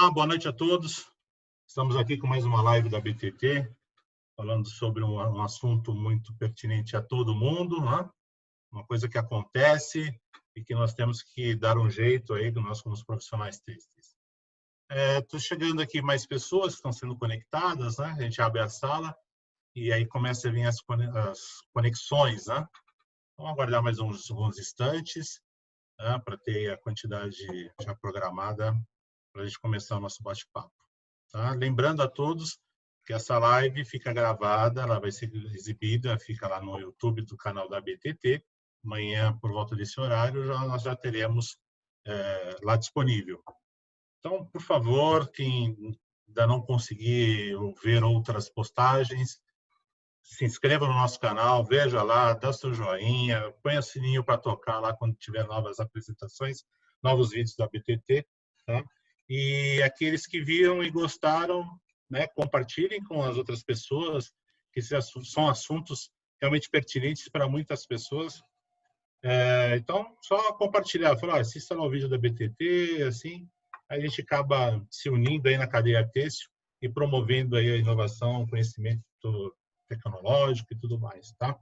Olá, boa noite a todos. Estamos aqui com mais uma live da BTT, falando sobre um assunto muito pertinente a todo mundo, né? Uma coisa que acontece e que nós temos que dar um jeito aí, nós como profissionais têxteis. Estou chegando aqui mais pessoas que estão sendo conectadas, né? A gente abre a sala e aí começa a vir as conexões, né? Vamos aguardar mais alguns instantes, né? Para ter a quantidade já programada para a gente começar o nosso bate-papo. Tá? Lembrando a todos que essa live fica gravada, ela vai ser exibida, fica lá no YouTube do canal da BTT. Amanhã, por volta desse horário, nós já teremos lá disponível. Então, por favor, quem ainda não conseguiu ver outras postagens, se inscreva no nosso canal, veja lá, dá seu joinha, põe o sininho para tocar lá quando tiver novas apresentações, novos vídeos da BTT, tá? E aqueles que viram e gostaram, né, compartilhem com as outras pessoas, que são assuntos realmente pertinentes para muitas pessoas. Então, só compartilhar, falar, assista lá o vídeo da BTT, assim, a gente acaba se unindo aí na cadeia têxtil e promovendo aí a inovação, conhecimento tecnológico e tudo mais, tá?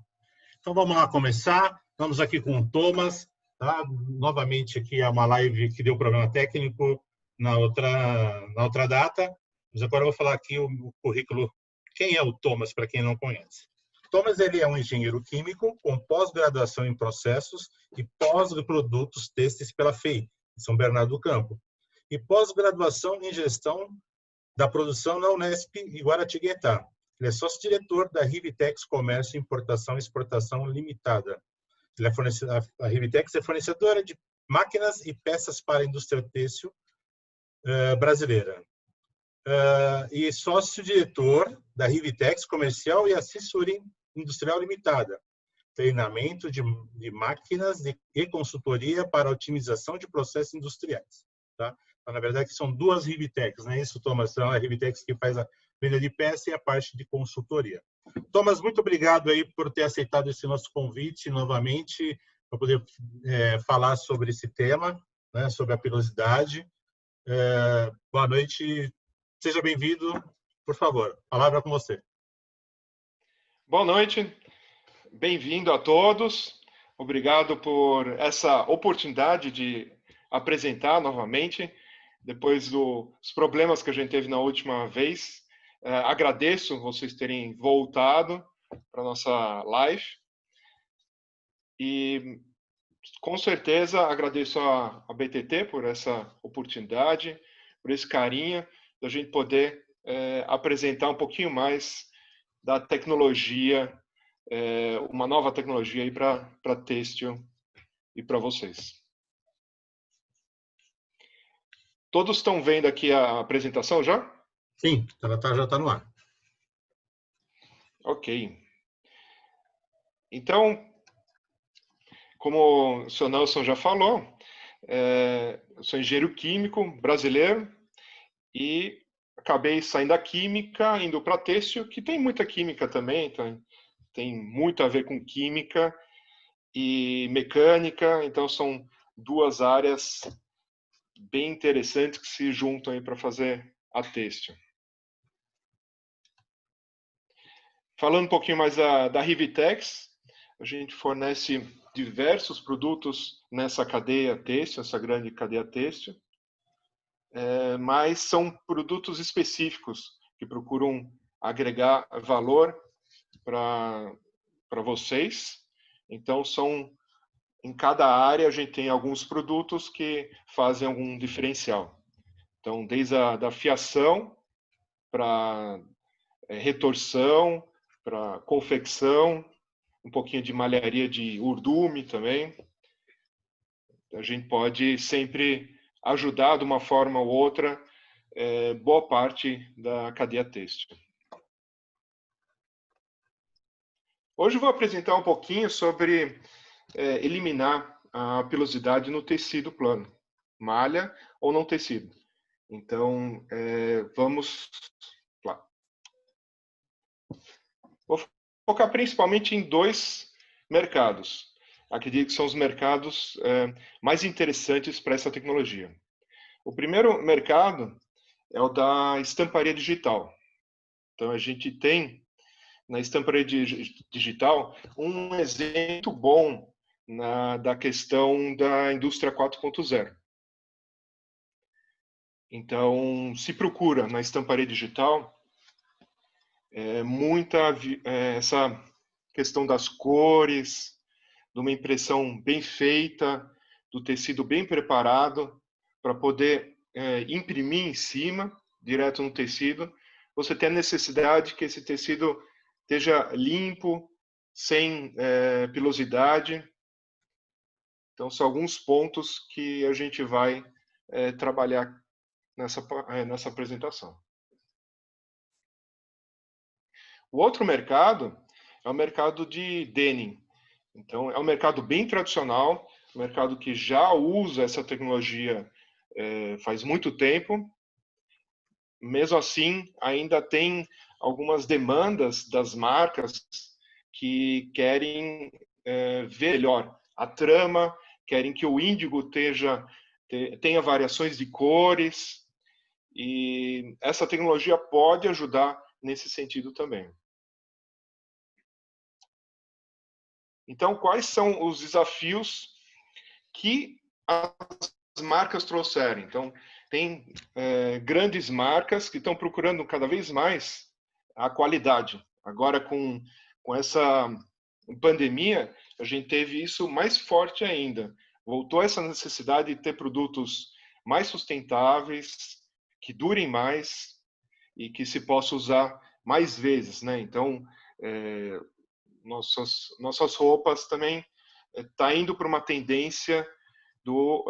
Então, vamos lá começar. Vamos aqui com o Thomas, tá? Novamente, aqui é uma live que deu problema técnico na outra data, mas agora eu vou falar aqui o currículo. Quem é o Thomas, para quem não conhece? Thomas, ele é um engenheiro químico com pós-graduação em processos e pós-produtos têxteis pela FEI, em São Bernardo do Campo, e pós-graduação em gestão da produção na Unesp em Guaratinguetá. Ele é sócio-diretor da Rivitex Comércio, Importação e Exportação Limitada. A Rivitex é fornecedora de máquinas e peças para a indústria têxtil brasileira. E sócio-diretor da Rivitex Comercial e Assessoria Industrial Limitada. Treinamento de máquinas e consultoria para otimização de processos industriais. Tá? Então, na verdade, são duas Rivitex, não é isso, Thomas? São a Rivitex que faz a venda de peça e a parte de consultoria. Thomas, muito obrigado aí por ter aceitado esse nosso convite novamente para poder falar sobre esse tema, né, sobre a pilosidade. Boa noite, seja bem-vindo, por favor, a palavra é com você. Boa noite, bem-vindo a todos, obrigado por essa oportunidade de apresentar novamente, depois dos problemas que a gente teve na última vez. Agradeço vocês terem voltado para a nossa live e com certeza agradeço a BTT por essa oportunidade, por esse carinho da gente poder apresentar um pouquinho mais da tecnologia, uma nova tecnologia aí para têxtil e para vocês. Todos estão vendo aqui a apresentação já? Sim, ela já está no ar. Ok. Então, como o senhor Nelson já falou, eu sou engenheiro químico brasileiro e acabei saindo da química, indo para têxtil, que tem muita química também, tem muito a ver com química e mecânica, então são duas áreas bem interessantes que se juntam aí para fazer a têxtil. Falando um pouquinho mais da Rivitex, a gente fornece diversos produtos nessa cadeia têxtil, essa grande cadeia têxtil, mas são produtos específicos que procuram agregar valor para vocês. Então, em cada área a gente tem alguns produtos que fazem algum diferencial. Então, desde a fiação para retorção, para confecção, um pouquinho de malharia de urdume também. A gente pode sempre ajudar de uma forma ou outra boa parte da cadeia têxtil. Hoje eu vou apresentar um pouquinho sobre eliminar a pilosidade no tecido plano, malha ou não tecido. Então, vamos lá. Vou focar principalmente em dois mercados. Acredito que são os mercados mais interessantes para essa tecnologia. O primeiro mercado é o da estamparia digital. Então, a gente tem na estamparia digital um exemplo bom da questão da indústria 4.0. Então, se procura na estamparia digital essa questão das cores, de uma impressão bem feita, do tecido bem preparado, para poder imprimir em cima, direto no tecido. Você tem a necessidade que esse tecido esteja limpo, sem pilosidade. Então, são alguns pontos que a gente vai trabalhar nessa apresentação. O outro mercado é o mercado de denim. Então, é um mercado bem tradicional, um mercado que já usa essa tecnologia faz muito tempo. Mesmo assim, ainda tem algumas demandas das marcas que querem ver melhor a trama, querem que o índigo tenha variações de cores, e essa tecnologia pode ajudar nesse sentido também. Então, quais são os desafios que as marcas trouxeram? Então, tem grandes marcas que estão procurando cada vez mais a qualidade. Agora, com essa pandemia, a gente teve isso mais forte ainda. Voltou essa necessidade de ter produtos mais sustentáveis, que durem mais e que se possa usar mais vezes, né? Então, nossas roupas também tá indo para uma tendência do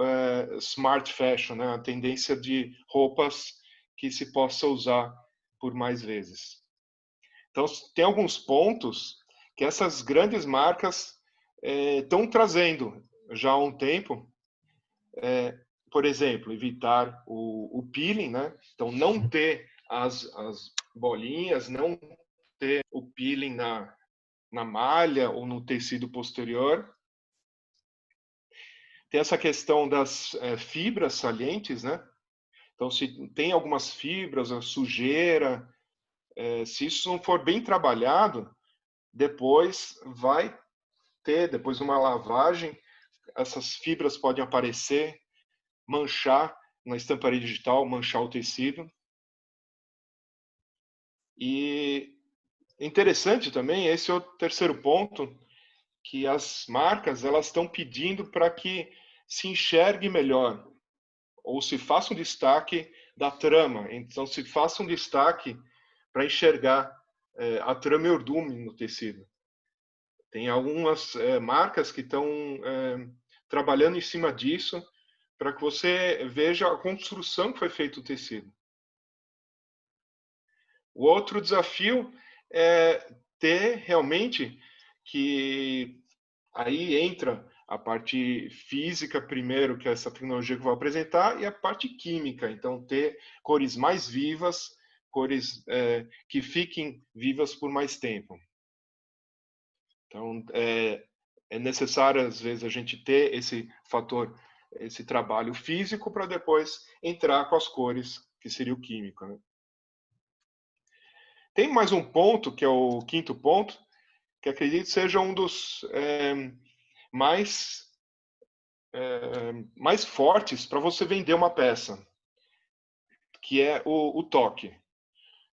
smart fashion, né? A tendência de roupas que se possa usar por mais vezes. Então, tem alguns pontos que essas grandes marcas estão trazendo já há um tempo. Por exemplo, evitar o peeling, né? Então, não ter as bolinhas, não ter o peeling na malha ou no tecido posterior. Tem essa questão das fibras salientes, né? Então, se tem algumas fibras, a sujeira, se isso não for bem trabalhado, depois depois de uma lavagem, essas fibras podem aparecer, manchar na estamparia digital, manchar o tecido. E interessante também, esse é o terceiro ponto, que as marcas elas estão pedindo para que se enxergue melhor, ou se faça um destaque da trama. Então, se faça um destaque para enxergar a trama e ordume no tecido. Tem algumas marcas que estão trabalhando em cima disso para que você veja a construção que foi feito o tecido. O outro desafio é ter realmente que aí entra a parte física primeiro, que é essa tecnologia que eu vou apresentar, e a parte química. Então, ter cores mais vivas, cores que fiquem vivas por mais tempo. Então, é necessário, às vezes, a gente ter esse fator, esse trabalho físico, para depois entrar com as cores, que seria o químico, né? Tem mais um ponto, que é o quinto ponto, que acredito seja um dos mais fortes para você vender uma peça, que é o toque.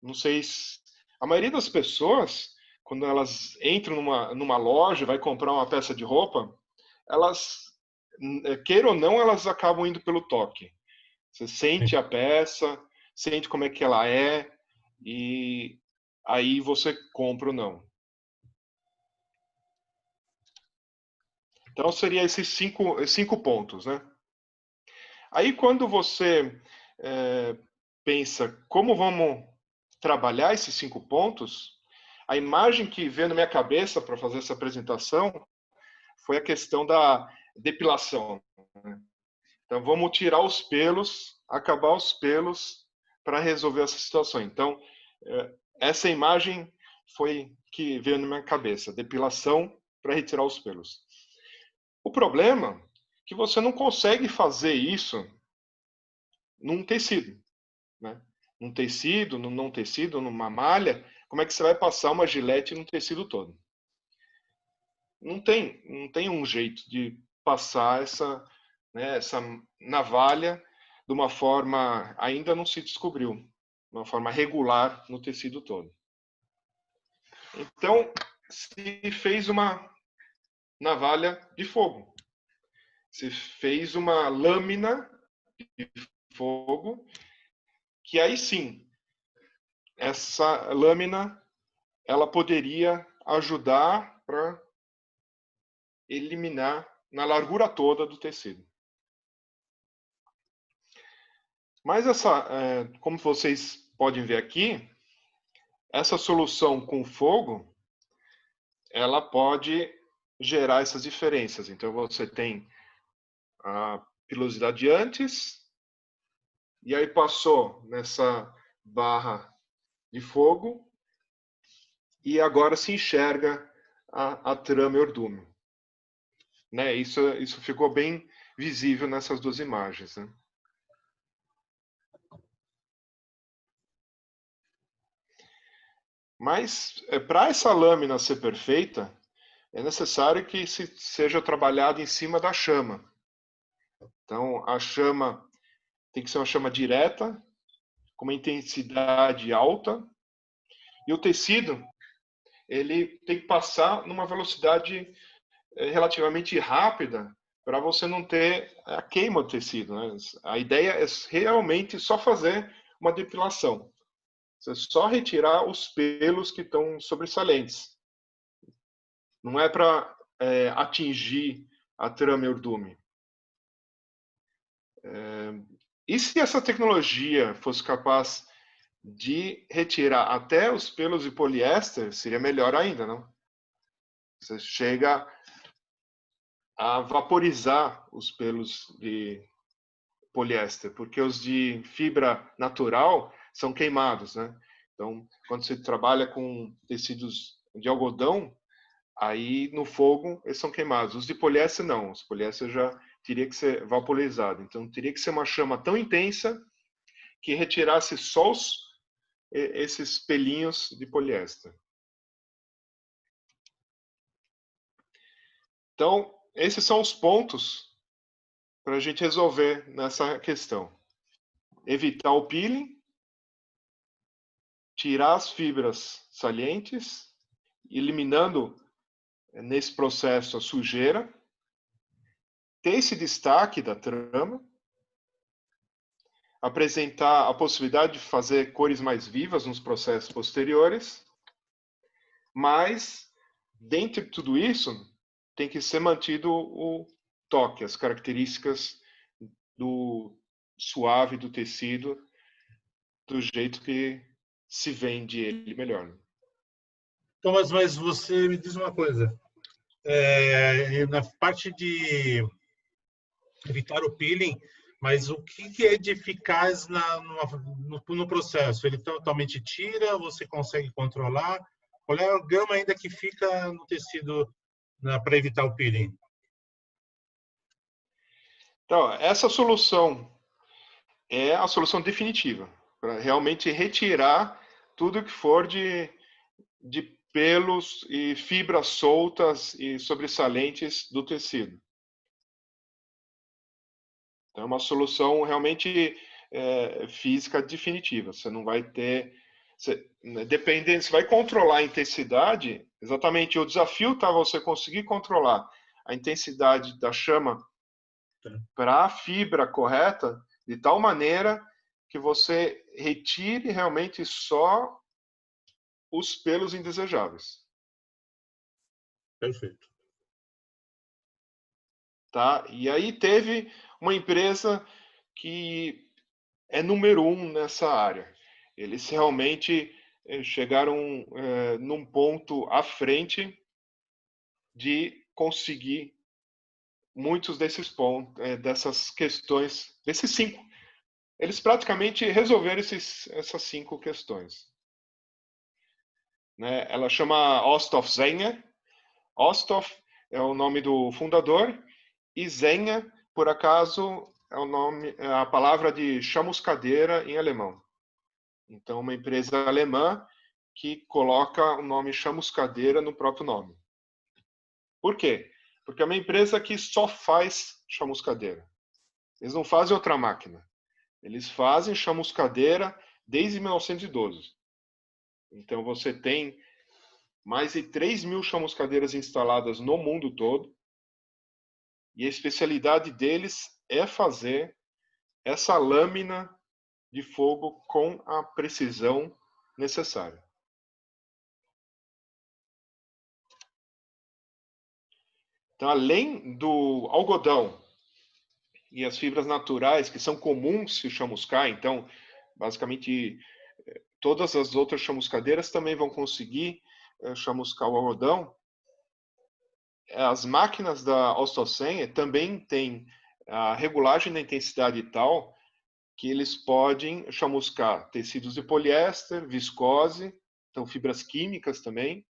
Não sei se a maioria das pessoas, quando elas entram numa loja, vai comprar uma peça de roupa, elas, queira ou não, elas acabam indo pelo toque. Você sente a peça, sente como é que ela é, e aí você compra ou não. Então, seria esses cinco pontos, né? Aí, quando você pensa como vamos trabalhar esses 5 pontos, a imagem que veio na minha cabeça para fazer essa apresentação foi a questão da depilação, né? Então, vamos tirar os pelos, acabar os pelos para resolver essa situação. Então, essa imagem foi que veio na minha cabeça, depilação para retirar os pelos. O problema é que você não consegue fazer isso num tecido, né? num tecido, num não tecido, numa malha, como é que você vai passar uma gilete no tecido todo? Não tem um jeito de passar essa navalha de uma forma, ainda não se descobriu, de uma forma regular no tecido todo. Então, se fez uma navalha de fogo, se fez uma lâmina de fogo, que aí sim, essa lâmina ela poderia ajudar para eliminar na largura toda do tecido. Mas como vocês podem ver aqui, essa solução com fogo, ela pode gerar essas diferenças. Então você tem a pilosidade antes, e aí passou nessa barra de fogo, e agora se enxerga a trama e ordume. Né? Isso ficou bem visível nessas duas imagens. Né? Mas para essa lâmina ser perfeita, é necessário que seja trabalhado em cima da chama. Então, a chama tem que ser uma chama direta, com uma intensidade alta, e o tecido ele tem que passar numa velocidade relativamente rápida para você não ter a queima do tecido. Né? A ideia é realmente só fazer uma depilação. Você só retirar os pelos que estão sobressalentes. Não é para atingir a trama e ordume. E se essa tecnologia fosse capaz de retirar até os pelos de poliéster, seria melhor ainda, não? Você chega a vaporizar os pelos de poliéster, porque os de fibra natural são queimados, né? Então, quando você trabalha com tecidos de algodão, aí no fogo eles são queimados. Os de poliéster não, os poliéster já teria que ser vaporizado. Então, teria que ser uma chama tão intensa que retirasse só esses pelinhos de poliéster. Então, esses são os pontos para a gente resolver nessa questão. Evitar o peeling, tirar as fibras salientes, eliminando nesse processo a sujeira, ter esse destaque da trama, apresentar a possibilidade de fazer cores mais vivas nos processos posteriores, mas, dentro de tudo isso, tem que ser mantido o toque, as características do suave do tecido, do jeito que se vende ele melhor. Thomas, mas você me diz uma coisa. Na parte de evitar o peeling, mas o que é de eficaz no processo? Ele totalmente tira? Você consegue controlar? Qual é a gama ainda que fica no tecido para evitar o peeling? Então, essa solução é a solução definitiva, para realmente retirar tudo que for de pelos e fibras soltas e sobressalentes do tecido. Então, é uma solução realmente física definitiva. Você não vai ter... dependendo, você vai controlar a intensidade, exatamente, o desafio está você conseguir controlar a intensidade da chama para a fibra correta, de tal maneira que você retire realmente só os pelos indesejáveis. Perfeito. Tá? E aí teve uma empresa que é número 1 nessa área. Eles realmente chegaram num ponto à frente de conseguir muitos desses pontos, dessas questões, desses 5. Eles praticamente resolveram essas 5 questões. Né? Ela chama Osthoff Zenger. Osthoff é o nome do fundador e Zenger, por acaso, é a palavra de chamuscadeira em alemão. Então, uma empresa alemã que coloca o nome chamuscadeira no próprio nome. Por quê? Porque é uma empresa que só faz chamuscadeira. Eles não fazem outra máquina. Eles fazem chamuscadeira desde 1912. Então, você tem mais de 3.000 chamuscadeiras instaladas no mundo todo. E a especialidade deles é fazer essa lâmina de fogo com a precisão necessária. Então, além do algodão e as fibras naturais que são comuns se chamuscar, então, basicamente, todas as outras chamuscadeiras também vão conseguir chamuscar o algodão. As máquinas da Ostocem também têm a regulagem da intensidade tal que eles podem chamuscar tecidos de poliéster, viscose, então fibras químicas também,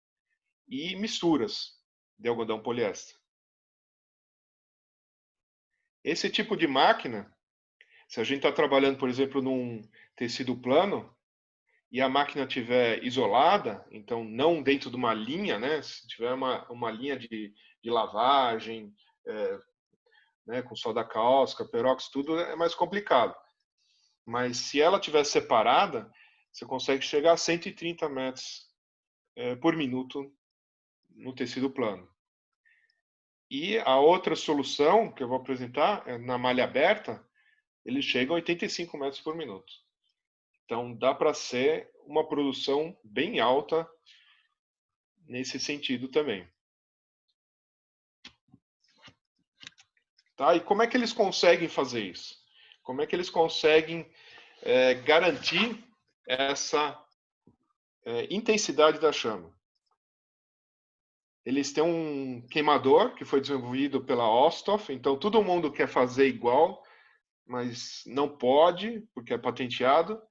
e misturas de algodão poliéster. Esse tipo de máquina, se a gente está trabalhando, por exemplo, num tecido plano, e a máquina estiver isolada, então não dentro de uma linha, né? Se tiver uma linha de lavagem, né, com soda cáustica, peróxido, tudo é mais complicado. Mas se ela estiver separada, você consegue chegar a 130 metros por minuto no tecido plano. E a outra solução que eu vou apresentar, na malha aberta, eles chegam a 85 metros por minuto. Então, dá para ser uma produção bem alta nesse sentido também. Tá? E como é que eles conseguem fazer isso? Como é que eles conseguem garantir essa intensidade da chama? Eles têm um queimador que foi desenvolvido pela Osthoff, então todo mundo quer fazer igual, mas não pode, porque é patenteado.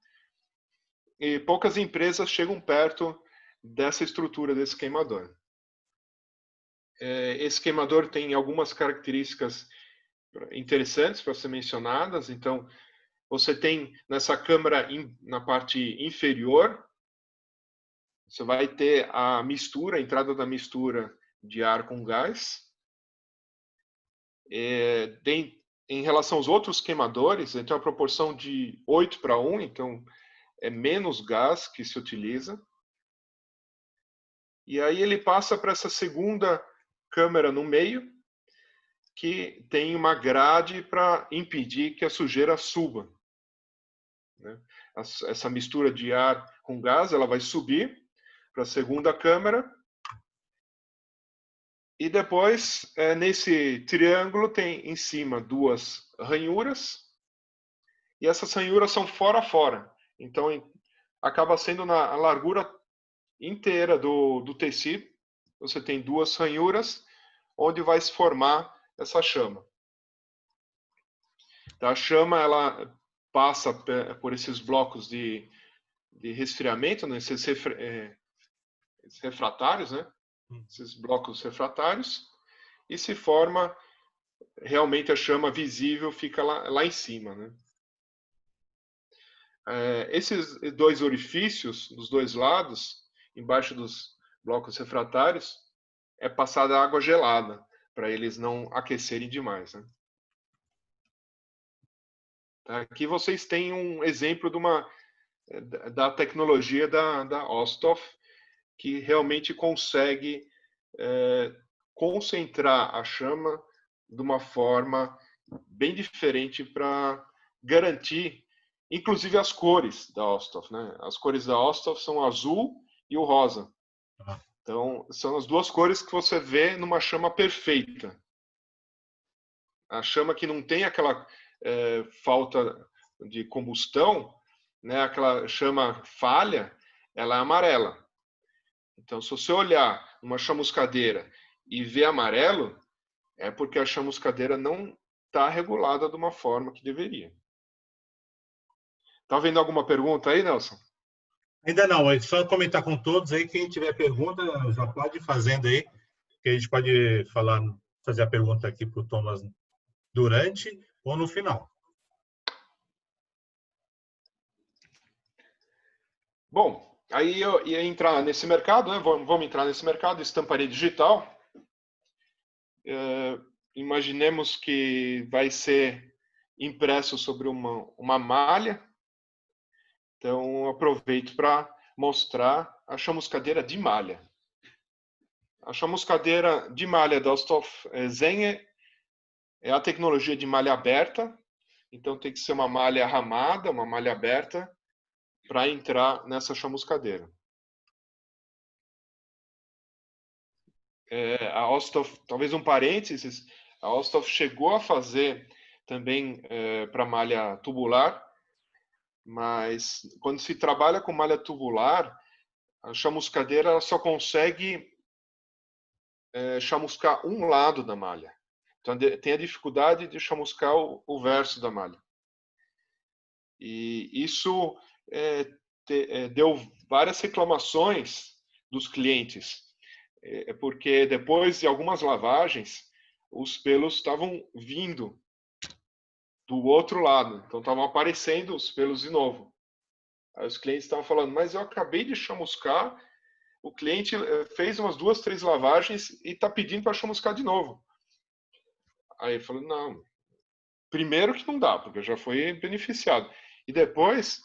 E poucas empresas chegam perto dessa estrutura desse queimador. Esse queimador tem algumas características interessantes para ser mencionadas. Então, você tem nessa câmara, na parte inferior, você vai ter a mistura, a entrada da mistura de ar com gás. Em relação aos outros queimadores, ele tem uma proporção de 8:1, então é menos gás que se utiliza. E aí ele passa para essa segunda câmara no meio, que tem uma grade para impedir que a sujeira suba. Essa mistura de ar com gás, ela vai subir para a segunda câmara. E depois, nesse triângulo, tem em cima duas ranhuras. E essas ranhuras são fora a fora. Então, acaba sendo na largura inteira do tecido. Você tem duas ranhuras, onde vai se formar essa chama. Então, a chama, ela passa por esses blocos de resfriamento, né? Esses refratários, né? Esses blocos refratários, e se forma realmente a chama visível, fica lá em cima, né? Esses dois orifícios, dos dois lados, embaixo dos blocos refratários, é passada água gelada, para eles não aquecerem demais, né? Aqui vocês têm um exemplo da tecnologia da Osthoff, que realmente consegue concentrar a chama de uma forma bem diferente para garantir, inclusive, as cores da Osthoff, né? As cores da Osthoff são o azul e o rosa. Então, são as duas cores que você vê numa chama perfeita. A chama que não tem aquela falta de combustão, né? Aquela chama falha, ela é amarela. Então, se você olhar uma chamuscadeira e ver amarelo, é porque a chamuscadeira não está regulada de uma forma que deveria. Tá vendo alguma pergunta aí, Nelson? Ainda não, é só comentar com todos aí. Quem tiver pergunta, já pode ir fazendo aí, que a gente pode fazer a pergunta aqui para o Thomas durante ou no final. Bom, aí eu ia entrar nesse mercado, né? Vamos entrar nesse mercado de estamparia digital. Imaginemos que vai ser impresso sobre uma malha. Então, aproveito para mostrar a chamuscadeira de malha. A chamuscadeira de malha da Osthoff Zen é a tecnologia de malha aberta. Então, tem que ser uma malha ramada, uma malha aberta, para entrar nessa chamuscadeira. A Osthoff, talvez um parênteses, a Osthoff chegou a fazer também para malha tubular, mas quando se trabalha com malha tubular, a chamuscadeira só consegue chamuscar um lado da malha. Então tem a dificuldade de chamuscar o verso da malha. E isso deu várias reclamações dos clientes, porque depois de algumas lavagens, os pelos estavam vindo do outro lado, então estavam aparecendo os pelos de novo. Aí os clientes estavam falando, mas eu acabei de chamuscar, o cliente fez umas 2, 3 lavagens e está pedindo para chamuscar de novo. Aí eu falei, não, primeiro que não dá, porque já foi beneficiado. E depois,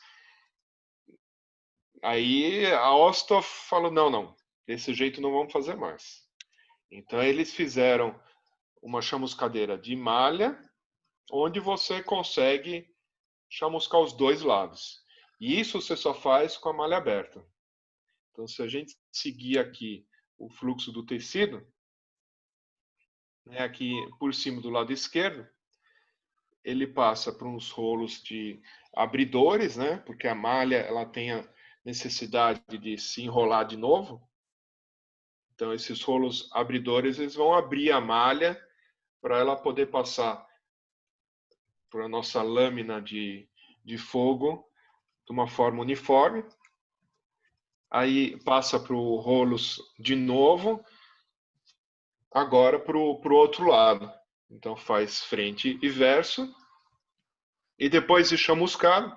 aí a Osthoff falou, não, desse jeito não vamos fazer mais. Então eles fizeram uma chamuscadeira de malha, onde você consegue chamuscar os dois lados. E isso você só faz com a malha aberta. Então, se a gente seguir aqui o fluxo do tecido, né, aqui por cima do lado esquerdo, ele passa por uns rolos de abridores, né, porque a malha ela tem a necessidade de se enrolar de novo. Então, esses rolos abridores eles vão abrir a malha para ela poder passar por a nossa lâmina de fogo de uma forma uniforme. Aí passa para o rolos de novo, agora para o outro lado. Então faz frente e verso. E depois de chamuscado,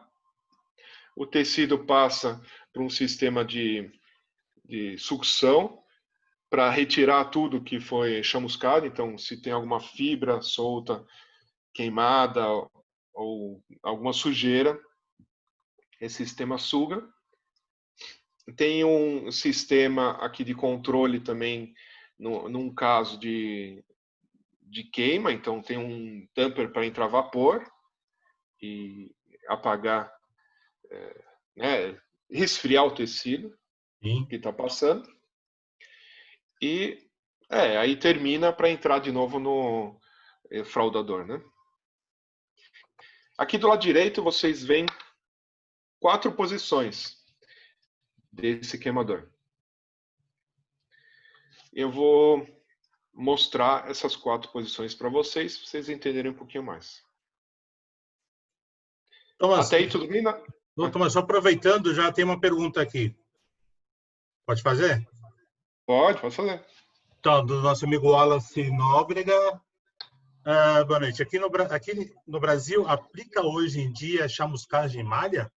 o tecido passa para um sistema de sucção para retirar tudo que foi chamuscado. Então, se tem alguma fibra solta, queimada ou alguma sujeira, esse sistema suga. Tem um sistema aqui de controle também, num caso de queima, então tem um tamper para entrar vapor e apagar, né, resfriar o tecido Sim. que está passando. E aí termina para entrar de novo no fraudador, né? Aqui do lado direito vocês veem 4 posições desse queimador. Eu vou mostrar essas 4 posições para vocês entenderem um pouquinho mais. Thomas, Até aí tudo bem? Thomas, só aproveitando, já tem uma pergunta aqui. Pode fazer? Pode fazer. Então, do nosso amigo Wallace Nóbrega. Boa noite. Aqui no Brasil, aplica hoje em dia chamuscagem em malha?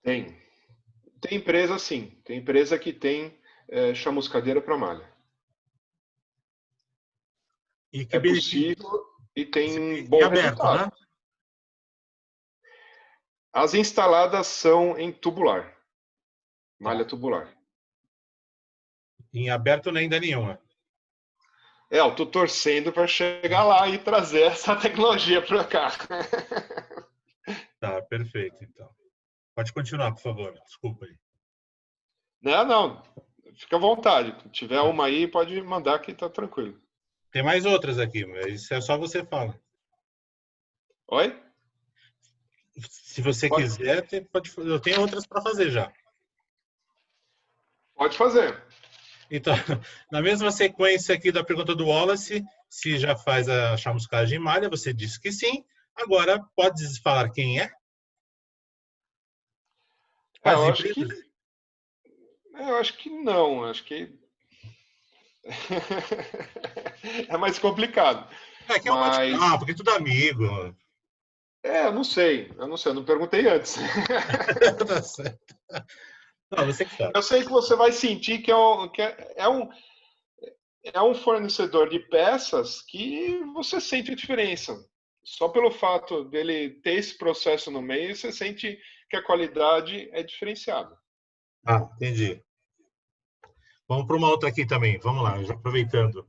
Tem. Tem empresa, sim. Tem empresa que tem chamuscadeira para malha. E que É possível e tem bom aberto, resultado. né? As instaladas são em tubular. Malha tubular. Em aberto nem ainda nenhuma. Eu tô torcendo para chegar lá e trazer essa tecnologia para cá. Tá, perfeito, então. Pode continuar, por favor. Desculpa aí. Não. Fica à vontade. Se tiver uma aí, pode mandar que tá tranquilo. Tem mais outras aqui, mas isso é só você falar. Oi? Se você quiser, eu tenho outras para fazer já. Pode fazer. Então, na mesma sequência aqui da pergunta do Wallace, se já faz a chamuscagem em malha, você disse que sim. Agora, pode falar quem é? Eu acho que não. Acho que é mais complicado. É que é um bate-papo, porque é tudo amigo. Eu não sei, eu não perguntei antes. Tá certo. Não, você que sabe. Eu sei que você vai sentir é um fornecedor de peças que você sente a diferença. Só pelo fato dele ter esse processo no meio, você sente que a qualidade é diferenciada. Ah, entendi. Vamos para uma outra aqui também. Vamos lá, já aproveitando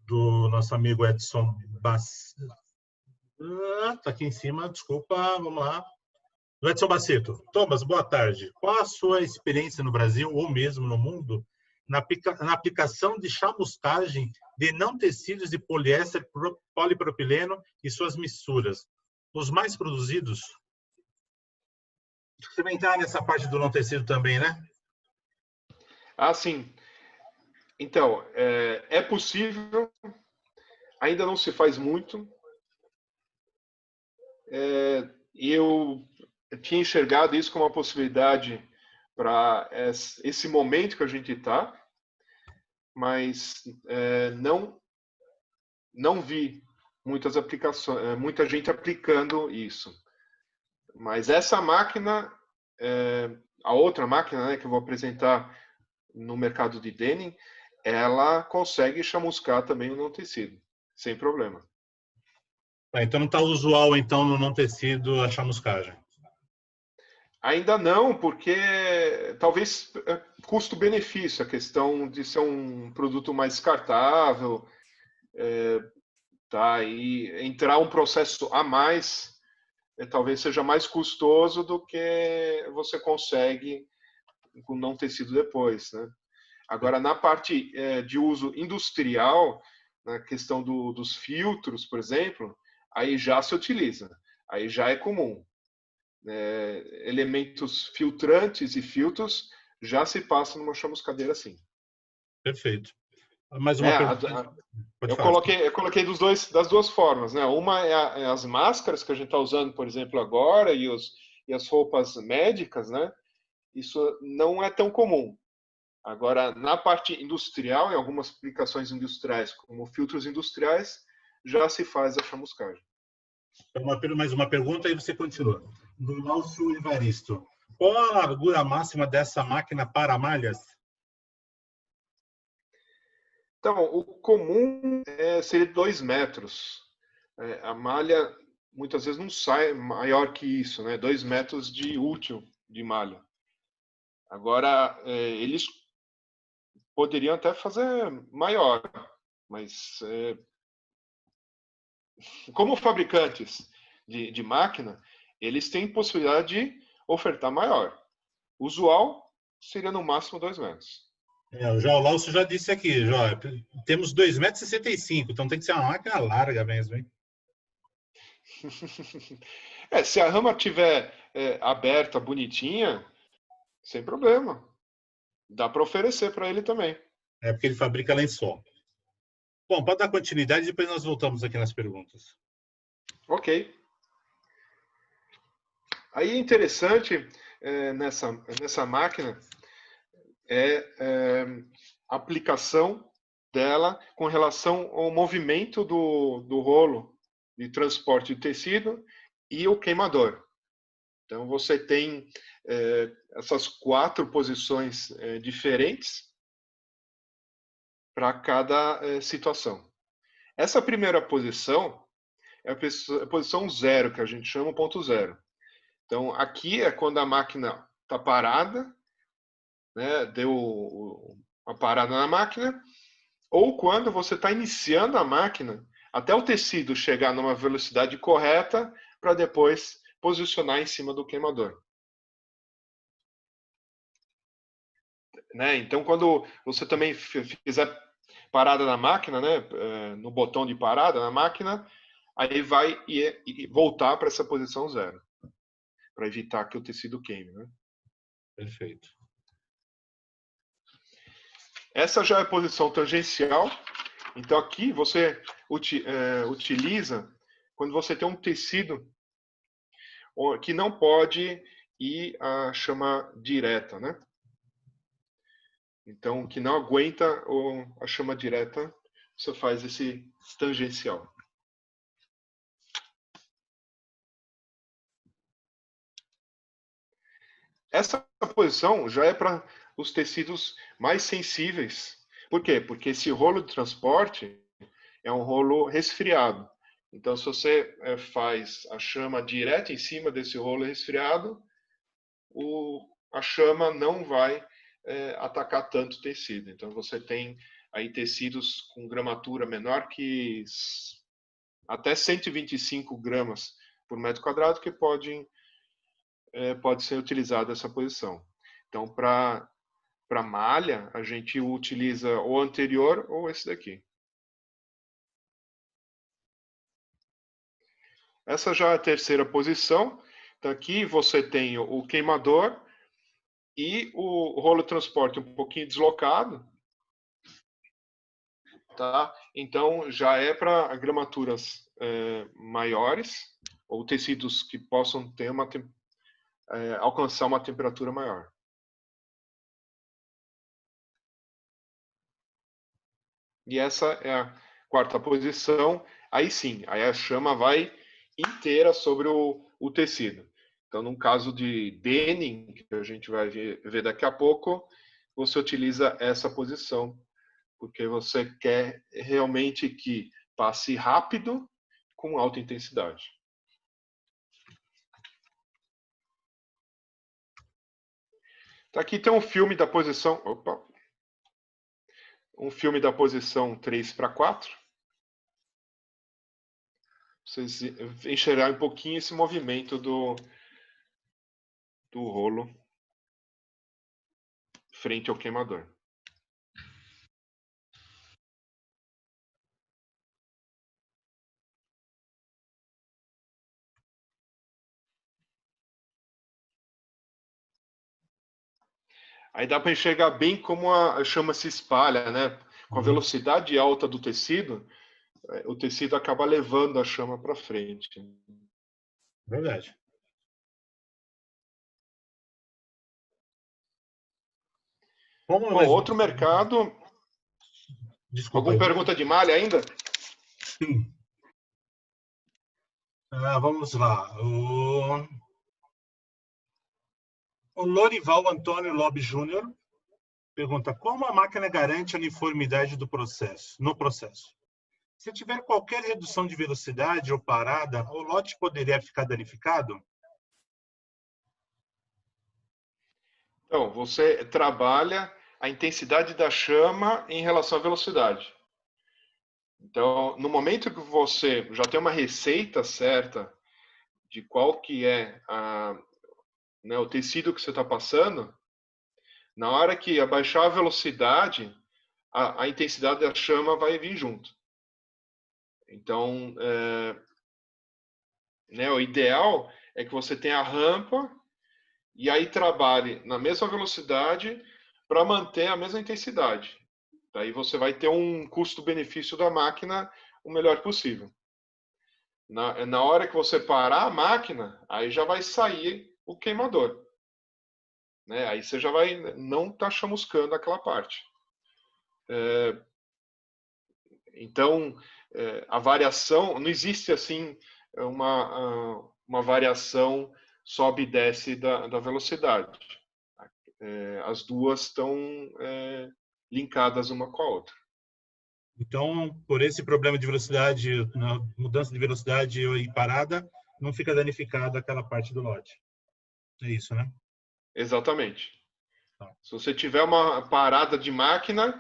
do nosso amigo Edson tá aqui em cima, desculpa, vamos lá. Do Edson Baceto. Thomas, boa tarde. Qual a sua experiência no Brasil, ou mesmo no mundo, na aplicação de chamuscagem de não tecidos de poliéster, polipropileno e suas misturas? Os mais produzidos? Você vai entrar nessa parte do não tecido também, né? Ah, sim. Então, é possível, ainda não se faz muito. Eu tinha enxergado isso como uma possibilidade para esse momento que a gente está, mas não vi muitas aplicações, muita gente aplicando isso. Mas essa máquina, a outra máquina, né, que eu vou apresentar no mercado de denim, ela consegue chamuscar também o não tecido, sem problema. Então não está usual então no não tecido a chamuscagem. Ainda não, porque talvez custo-benefício, a questão de ser um produto mais descartável, tá? E entrar um processo a mais, talvez seja mais custoso do que você consegue com não tecido depois, né? Agora, na parte de uso industrial, na questão dos filtros, por exemplo, aí já se utiliza, aí já é comum. Elementos filtrantes e filtros já se passam numa chamuscadeira assim. Perfeito. Mais Né? uma pergunta. Pode Eu falar. coloquei das duas formas. Né? Uma é as máscaras que a gente está usando, por exemplo, agora, e as roupas médicas, né? Isso não é tão comum. Agora, na parte industrial, em algumas aplicações industriais, como filtros industriais, já se faz a chamuscagem. Mais uma pergunta e você continua. Do Lúcio Evaristo. Qual a largura máxima dessa máquina para malhas? Então, o comum seria 2 metros. A malha muitas vezes não sai maior que isso, né? 2 metros de útil de malha. Agora, eles poderiam até fazer maior, mas como fabricantes de máquina, eles têm possibilidade de ofertar maior. Usual seria no máximo 2 metros. Já o Lúcio já disse aqui, já, temos 2,65 m, então tem que ser uma máquina larga mesmo, hein? Se a rama tiver aberta, bonitinha, sem problema. Dá para oferecer para ele também. É porque ele fabrica lençol. Bom, para dar continuidade, depois nós voltamos aqui nas perguntas. Ok. Aí é interessante nessa máquina a aplicação dela com relação ao movimento do rolo de transporte de tecido e o queimador. Então você tem essas 4 posições diferentes para cada situação. Essa primeira posição é a posição 0, que a gente chama ponto 0. Então, aqui é quando a máquina está parada, né, deu uma parada na máquina, ou quando você está iniciando a máquina até o tecido chegar numa velocidade correta para depois posicionar em cima do queimador. Né? Então, quando você também fizer parada na máquina, né, no botão de parada na máquina, aí vai voltar para essa posição 0, para evitar que o tecido queime. Né? Perfeito. Essa já é a posição tangencial. Então, aqui você utiliza quando você tem um tecido que não pode ir à chama direta, né? Então, que não aguenta a chama direta, você faz esse tangencial. Essa posição já é para os tecidos mais sensíveis. Por quê? Porque esse rolo de transporte é um rolo resfriado. Então, se você faz a chama direto em cima desse rolo resfriado, a chama não vai atacar tanto o tecido. Então, você tem aí tecidos com gramatura menor que até 125 gramas por metro quadrado que pode ser utilizada essa posição. Então, para malha, a gente utiliza o anterior ou esse daqui. Essa já é a terceira posição. Então, aqui você tem o queimador e o rolo de transporte um pouquinho deslocado. Tá? Então, já é para gramaturas maiores ou tecidos que possam ter alcançar uma temperatura maior. E essa é a quarta posição. Aí sim, aí a chama vai inteira sobre o tecido. Então, num caso de denim, que a gente vai ver daqui a pouco, você utiliza essa posição, porque você quer realmente que passe rápido com alta intensidade. Então, aqui tem um filme da posição... Opa! Um filme da posição 3:4. Vocês enxergarem um pouquinho esse movimento do rolo frente ao queimador. Aí dá para enxergar bem como a chama se espalha, né? Com a velocidade alta do tecido, o tecido acaba levando a chama para frente. Verdade. Bom, outro mercado... Desculpa. Alguma pergunta de malha ainda? Sim. Vamos lá. O Lorival Antônio Lobe Júnior pergunta: como a máquina garante a uniformidade no processo? Se tiver qualquer redução de velocidade ou parada, o lote poderia ficar danificado? Então, você trabalha a intensidade da chama em relação à velocidade. Então, no momento que você já tem uma receita certa de qual que é o tecido que você está passando, na hora que abaixar a velocidade, a intensidade da chama vai vir junto. Então, o ideal é que você tenha a rampa e aí trabalhe na mesma velocidade para manter a mesma intensidade. Daí você vai ter um custo-benefício da máquina o melhor possível. Na hora que você parar a máquina, aí já vai sair o queimador. Né? Aí você já vai não tá chamuscando aquela parte. Então, a variação, não existe assim uma variação sobe e desce da velocidade. As duas estão linkadas uma com a outra. Então, por esse problema de velocidade, mudança de velocidade e parada, não fica danificada aquela parte do lote. É isso, né? Exatamente. Tá. Se você tiver uma parada de máquina,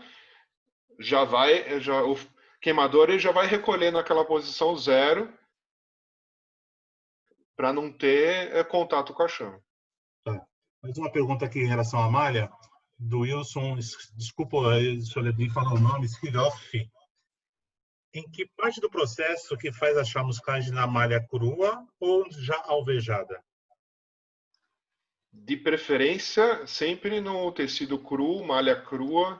o queimador ele já vai recolher naquela posição zero para não ter contato com a chama. Tá. Mais uma pergunta aqui em relação à malha, do Wilson, desculpa se eu falar o nome, Skiroff. Em que parte do processo que faz a chamuscagem na malha crua ou já alvejada? De preferência, sempre no tecido cru, malha crua,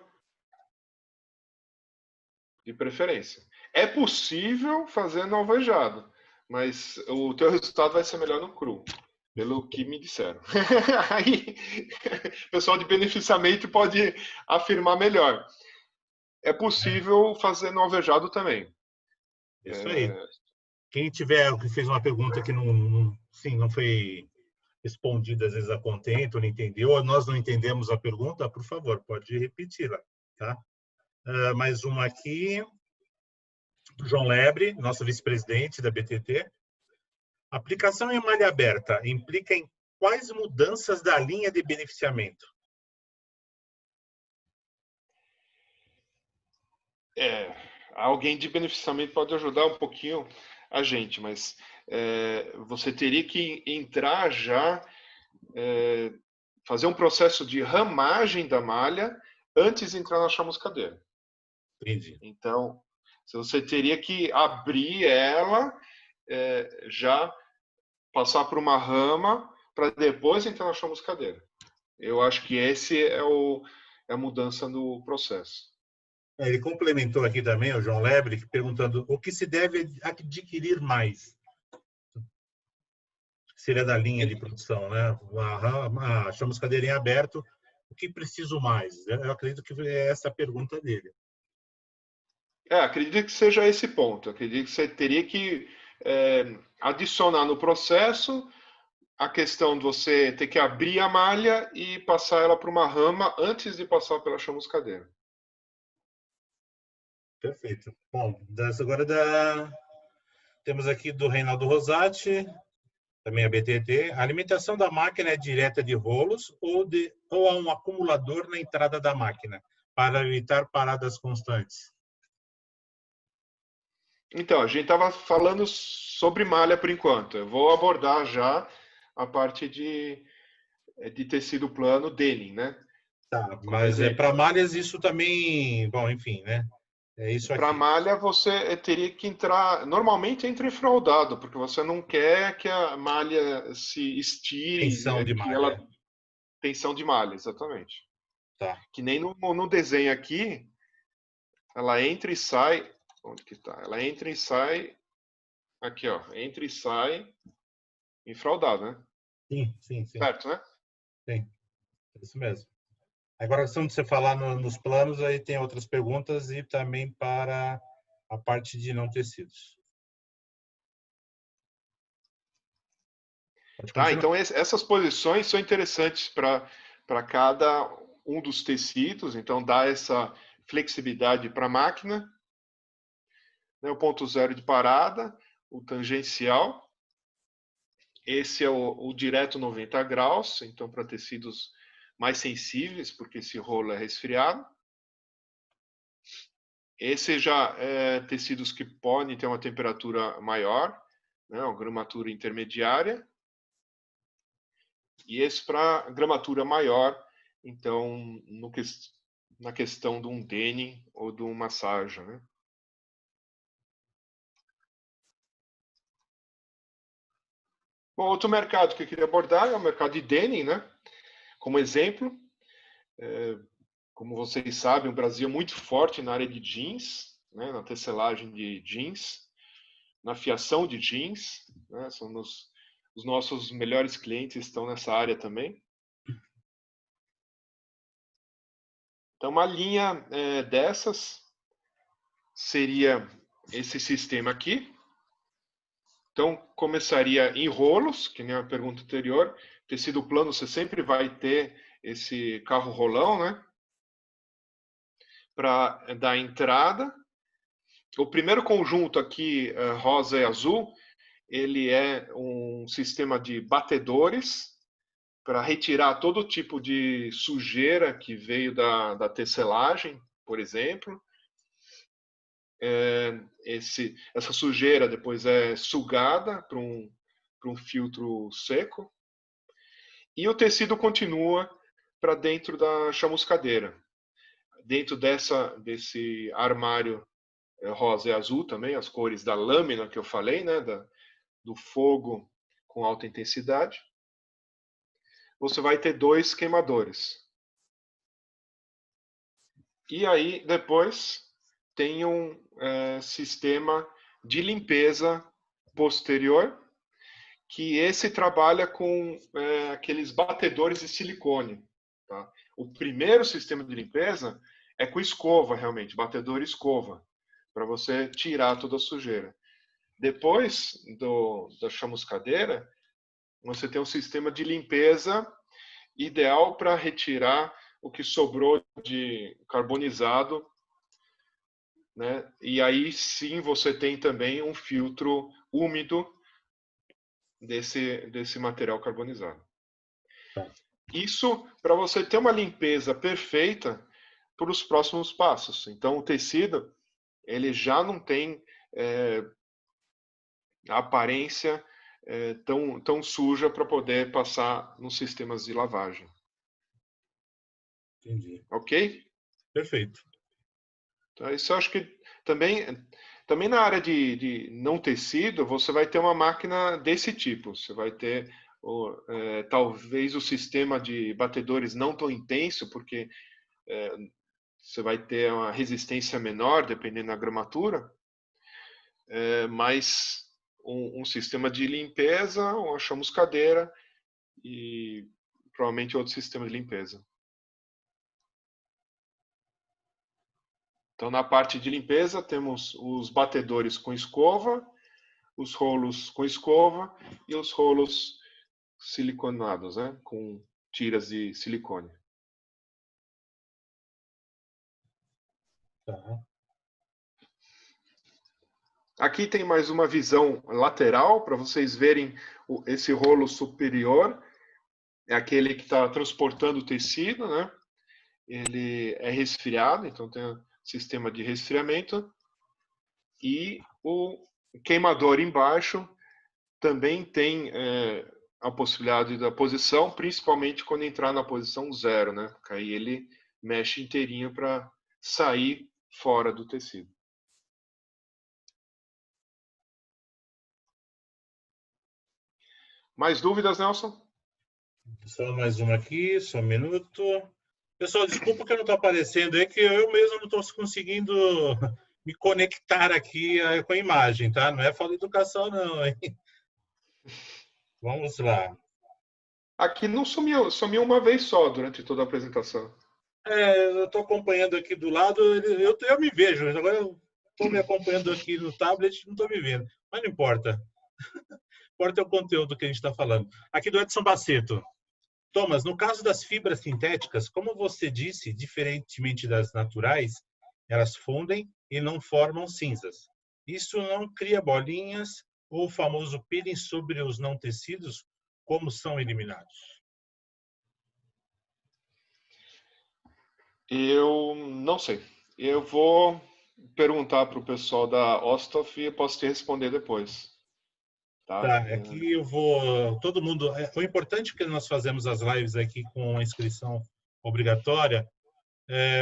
de preferência. É possível fazer no alvejado, mas o teu resultado vai ser melhor no cru, pelo que me disseram. Aí, o pessoal de beneficiamento pode afirmar melhor. É possível fazer no alvejado também. Isso aí. Quem tiver, que fez uma pergunta que não foi respondido às vezes a contento, ou não entendeu, ou nós não entendemos a pergunta, por favor, pode repeti-la, tá? Mais uma aqui, do João Lebre, nosso vice-presidente da BTT. Aplicação em malha aberta implica em quais mudanças da linha de beneficiamento? Alguém de beneficiamento pode ajudar um pouquinho a gente, mas você teria que entrar já, fazer um processo de ramagem da malha antes de entrar na chamuscadeira. Entendi. Então, você teria que abrir ela, já passar por uma rama para depois entrar na chamuscadeira. Eu acho que esse é a mudança no processo. Ele complementou aqui também, o João Lebre, perguntando o que se deve adquirir mais. Seria da linha de produção, né? A chamuscadeira em aberto, o que preciso mais? Eu acredito que é essa a pergunta dele. Acredito que seja esse ponto. Acredito que você teria que adicionar no processo a questão de você ter que abrir a malha e passar ela para uma rama antes de passar pela chamuscadeira. Perfeito. Bom, agora temos aqui do Reinaldo Rosati, também a BTT. A alimentação da máquina é direta de rolos ou há um acumulador na entrada da máquina para evitar paradas constantes? Então, a gente estava falando sobre malha por enquanto. Eu vou abordar já a parte de tecido plano denim, né? Tá, Como mas exemplo. para malhas isso também, bom, enfim, né? É isso Para aqui. malha você teria que entrar, normalmente entra enfraudado, porque você não quer que a malha se Tensão estire, de que malha. ela tensão de malha, exatamente. Tá. Que nem no desenho aqui, ela entra e sai, onde que tá? Ela entra e sai aqui, ó, entra e sai enfraudado, né? Sim, sim, sim. Certo, né? Sim, é isso mesmo. Agora, a questão de você falar nos planos, aí tem outras perguntas e também para a parte de não tecidos. Pode Tá, continuar. então essas posições são interessantes para cada um dos tecidos, então dá essa flexibilidade para a máquina, né? O ponto zero de parada, o tangencial, esse é o direto 90 graus, então para tecidos mais sensíveis, porque esse rolo é resfriado. Esse já é tecidos que podem ter uma temperatura maior, né, uma gramatura intermediária. E esse para gramatura maior, então, na questão de um denim ou de uma sarja, né? Bom, outro mercado que eu queria abordar é o mercado de denim, né? Como exemplo, como vocês sabem, o Brasil é muito forte na área de jeans, né? Na tecelagem de jeans, na fiação de jeans, né? Os nossos melhores clientes estão nessa área também. Então, uma linha dessas seria esse sistema aqui. Então, começaria em rolos, que nem a pergunta anterior. Tecido plano, você sempre vai ter esse carro rolão, né? Para dar entrada. O primeiro conjunto aqui, rosa e azul, ele é um sistema de batedores para retirar todo tipo de sujeira que veio da tecelagem, por exemplo. Essa sujeira depois é sugada para um filtro seco e o tecido continua para dentro da chamuscadeira. Dentro desse armário rosa e azul também, as cores da lâmina que eu falei, né, do fogo com alta intensidade, você vai ter 2 queimadores. E aí depois tem um sistema de limpeza posterior, que esse trabalha com aqueles batedores de silicone. Tá? O primeiro sistema de limpeza é com escova, realmente, batedor escova, para você tirar toda a sujeira. Depois da chamuscadeira, você tem um sistema de limpeza ideal para retirar o que sobrou de carbonizado, né? E aí sim você tem também um filtro úmido desse material carbonizado. Tá. Isso para você ter uma limpeza perfeita para os próximos passos. Então o tecido ele já não tem a aparência tão suja para poder passar nos sistemas de lavagem. Entendi. Ok? Perfeito. Então, isso eu acho que também na área de não tecido, você vai ter uma máquina desse tipo. Você vai ter talvez o sistema de batedores não tão intenso, porque você vai ter uma resistência menor, dependendo da gramatura, mas um sistema de limpeza, uma chamuscadeira e provavelmente outro sistema de limpeza. Então, na parte de limpeza, temos os batedores com escova, os rolos com escova e os rolos siliconados, né, com tiras de silicone. Tá. Aqui tem mais uma visão lateral para vocês verem esse rolo superior. É aquele que está transportando o tecido, né? Ele é resfriado, então tem um sistema de resfriamento. E o queimador embaixo também tem a possibilidade da posição, principalmente quando entrar na posição 0, né? Porque aí ele mexe inteirinho para sair fora do tecido. Mais dúvidas, Nelson? Só mais uma aqui, só um minuto. Pessoal, desculpa que eu não estou aparecendo, é que eu mesmo não estou conseguindo me conectar aqui com a imagem, tá? Não é falta de educação, não, hein? Vamos lá. Aqui não sumiu uma vez só durante toda a apresentação. Eu estou acompanhando aqui do lado, eu me vejo, agora eu estou me acompanhando aqui no tablet, não estou me vendo, mas não importa. Importa é o conteúdo que a gente está falando. Aqui do Edson Baceto. Thomas, no caso das fibras sintéticas, como você disse, diferentemente das naturais, elas fundem e não formam cinzas. Isso não cria bolinhas ou o famoso peeling sobre os não tecidos, como são eliminados? Eu não sei. Eu vou perguntar para o pessoal da Ostov e eu posso te responder depois. Tá? Tá, aqui eu vou. Todo mundo. O importante é que nós fazemos as lives aqui com a inscrição obrigatória,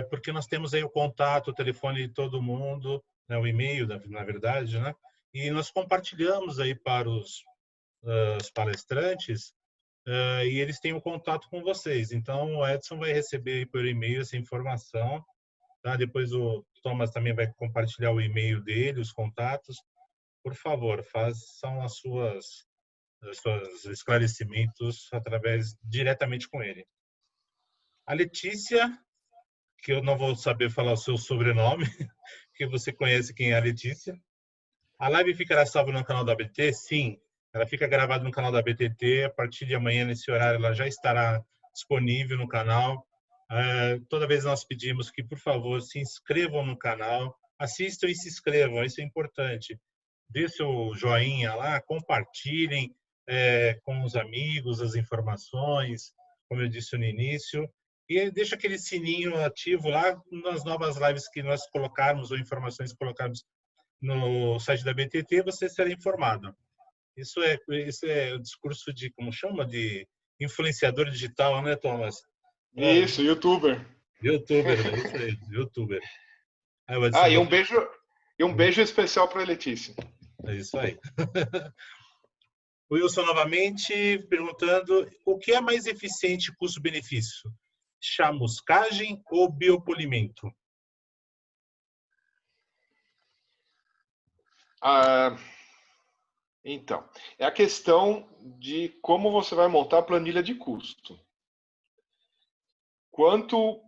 porque nós temos aí o contato, o telefone de todo mundo, né, o e-mail, na verdade, né? E nós compartilhamos aí para os palestrantes e eles têm o contato com vocês. Então, o Edson vai receber aí por e-mail essa informação, tá? Depois o Thomas também vai compartilhar o e-mail dele, os contatos. Por favor, façam os seus esclarecimentos diretamente com ele. A Letícia, que eu não vou saber falar o seu sobrenome, porque você conhece quem é a Letícia. A live ficará salva no canal da BT? Sim, ela fica gravada no canal da BTT. A partir de amanhã, nesse horário, ela já estará disponível no canal. Toda vez nós pedimos que, por favor, se inscrevam no canal, assistam e se inscrevam, isso é importante. Dê seu joinha lá, compartilhem com os amigos as informações, como eu disse no início, e deixa aquele sininho ativo lá nas novas lives que nós colocarmos ou informações que colocarmos no site da BTT, você será informado. Isso é o discurso de, como chama, de influenciador digital, né, Thomas? Isso, youtuber. YouTuber, é isso aí, YouTuber. E um beijo especial para a Letícia. É isso aí. O Wilson novamente perguntando o que é mais eficiente custo-benefício? Chamuscagem ou biopolimento? Então, é a questão de como você vai montar a planilha de custo. Quanto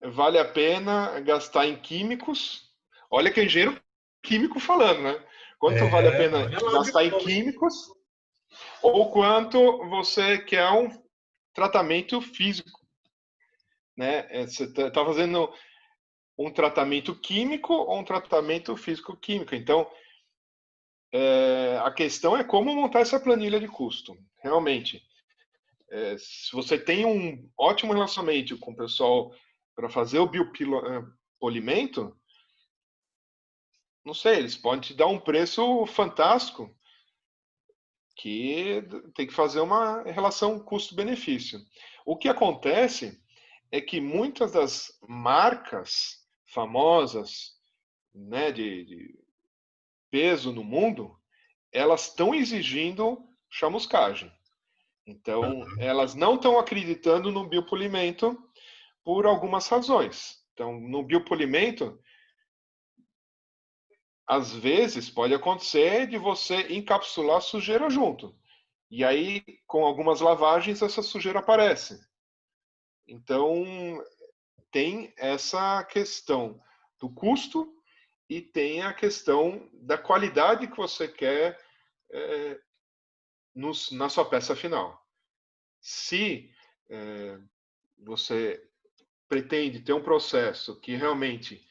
vale a pena gastar em químicos? Olha que é engenheiro químico falando, né? Quanto vale a pena Olha lá onde gastar em eu químicos ou quanto você quer um tratamento físico, né? Você está fazendo um tratamento químico ou um tratamento físico-químico. Então, a questão é como montar essa planilha de custo. Realmente, se você tem um ótimo relacionamento com o pessoal para fazer o biopolimento, não sei, eles podem te dar um preço fantástico, que tem que fazer uma relação custo-benefício. O que acontece é que muitas das marcas famosas, né, de peso no mundo, elas estão exigindo chamuscagem. Então, elas não estão acreditando no biopolimento por algumas razões. Então, no biopolimento, às vezes pode acontecer de você encapsular sujeira junto. E aí, com algumas lavagens, essa sujeira aparece. Então, tem essa questão do custo e tem a questão da qualidade que você quer na sua peça final. Se você pretende ter um processo que realmente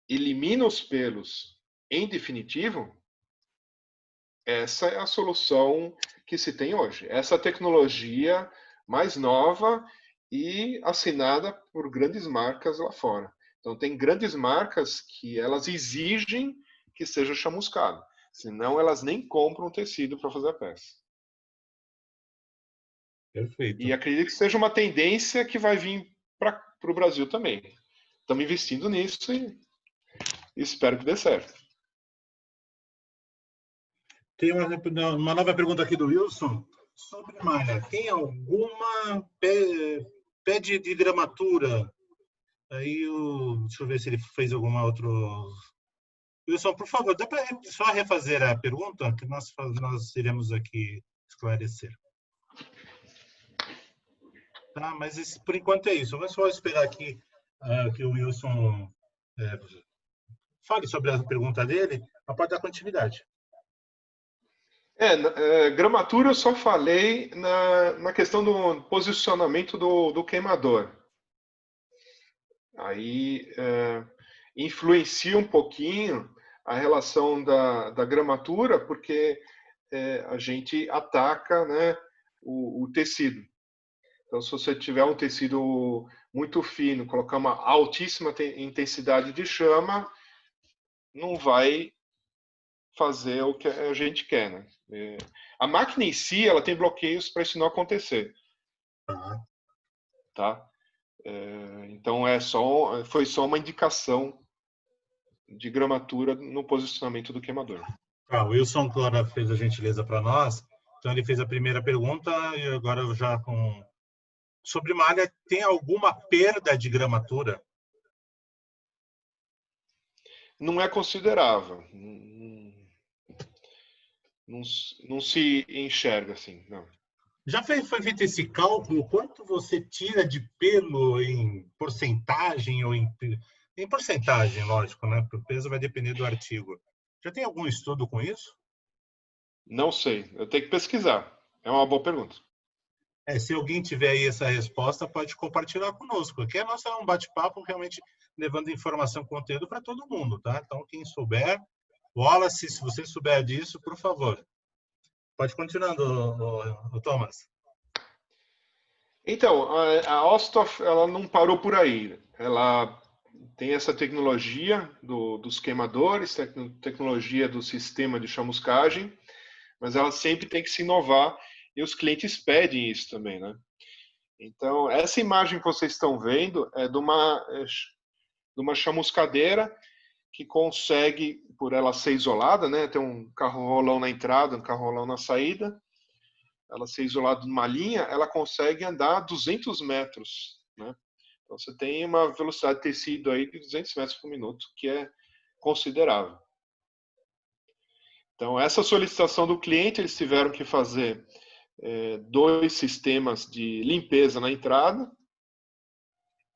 elimina os pelos em definitivo, essa é a solução que se tem hoje. Essa tecnologia mais nova e assinada por grandes marcas lá fora. Então, tem grandes marcas que elas exigem que seja chamuscado. Senão, elas nem compram tecido para fazer a peça. Perfeito. E acredito que seja uma tendência que vai vir para o Brasil também. Estamos investindo nisso e espero que dê certo. Tem uma nova pergunta aqui do Wilson sobre malha. Tem alguma pé de gramatura? Aí, deixa eu ver se ele fez alguma outra. Wilson, por favor, dá para só refazer a pergunta que nós iremos aqui esclarecer. Tá, mas por enquanto é isso. Vamos só esperar aqui que o Wilson fale sobre a pergunta dele, para pode dar continuidade. Gramatura eu só falei na questão do posicionamento do queimador. Aí influencia um pouquinho a relação da gramatura, porque a gente ataca, né, o tecido. Então, se você tiver um tecido muito fino, colocar uma altíssima intensidade de chama, não vai fazer o que a gente quer, né? A máquina em si, ela tem bloqueios para isso não acontecer. Tá? Então, foi só uma indicação de gramatura no posicionamento do queimador. O Wilson Clara fez a gentileza para nós. Então, ele fez a primeira pergunta e agora já com... Sobre malha, tem alguma perda de gramatura? Não é considerável. Não se enxerga assim, não. Já foi feito esse cálculo? Quanto você tira de pelo em porcentagem ou em porcentagem, lógico, né? Porque o peso vai depender do artigo. Já tem algum estudo com isso? Não sei. Eu tenho que pesquisar. É uma boa pergunta. Se alguém tiver aí essa resposta, pode compartilhar conosco. Aqui a nossa é um bate-papo realmente levando informação, conteúdo para todo mundo, tá? Então, quem souber, Wallace, se você souber disso, por favor. Pode continuando, o Thomas. Então, a Osthoff, ela não parou por aí. Ela tem essa tecnologia dos queimadores, tecnologia do sistema de chamuscagem, mas ela sempre tem que se inovar e os clientes pedem isso também, né? Então, essa imagem que vocês estão vendo é de uma chamuscadeira que consegue, por ela ser isolada, né? Tem um carro-rolão na entrada, um carro-rolão na saída. Ela ser isolada numa linha, ela consegue andar 200 metros, né? Então, você tem uma velocidade de tecido aí de 200 metros por minuto, que é considerável. Então, essa solicitação do cliente, eles tiveram que fazer 2 sistemas de limpeza na entrada.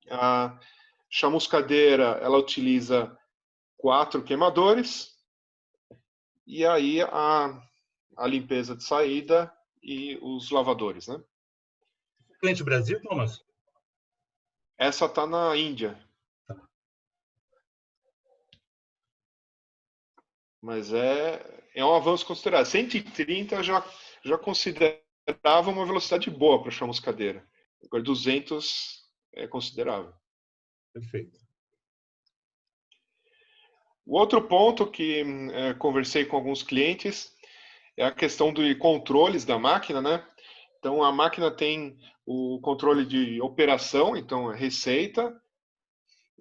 A chamuscadeira, ela utiliza 4 queimadores. E aí, a limpeza de saída e os lavadores, né? Cliente Brasil, Thomas? Essa está na Índia. Mas é um avanço considerável. 130 já considerava uma velocidade boa para chamuscadeira. Agora 200 é considerável. Perfeito. O outro ponto que conversei com alguns clientes é a questão de controles da máquina, né? Então a máquina tem o controle de operação, então a receita,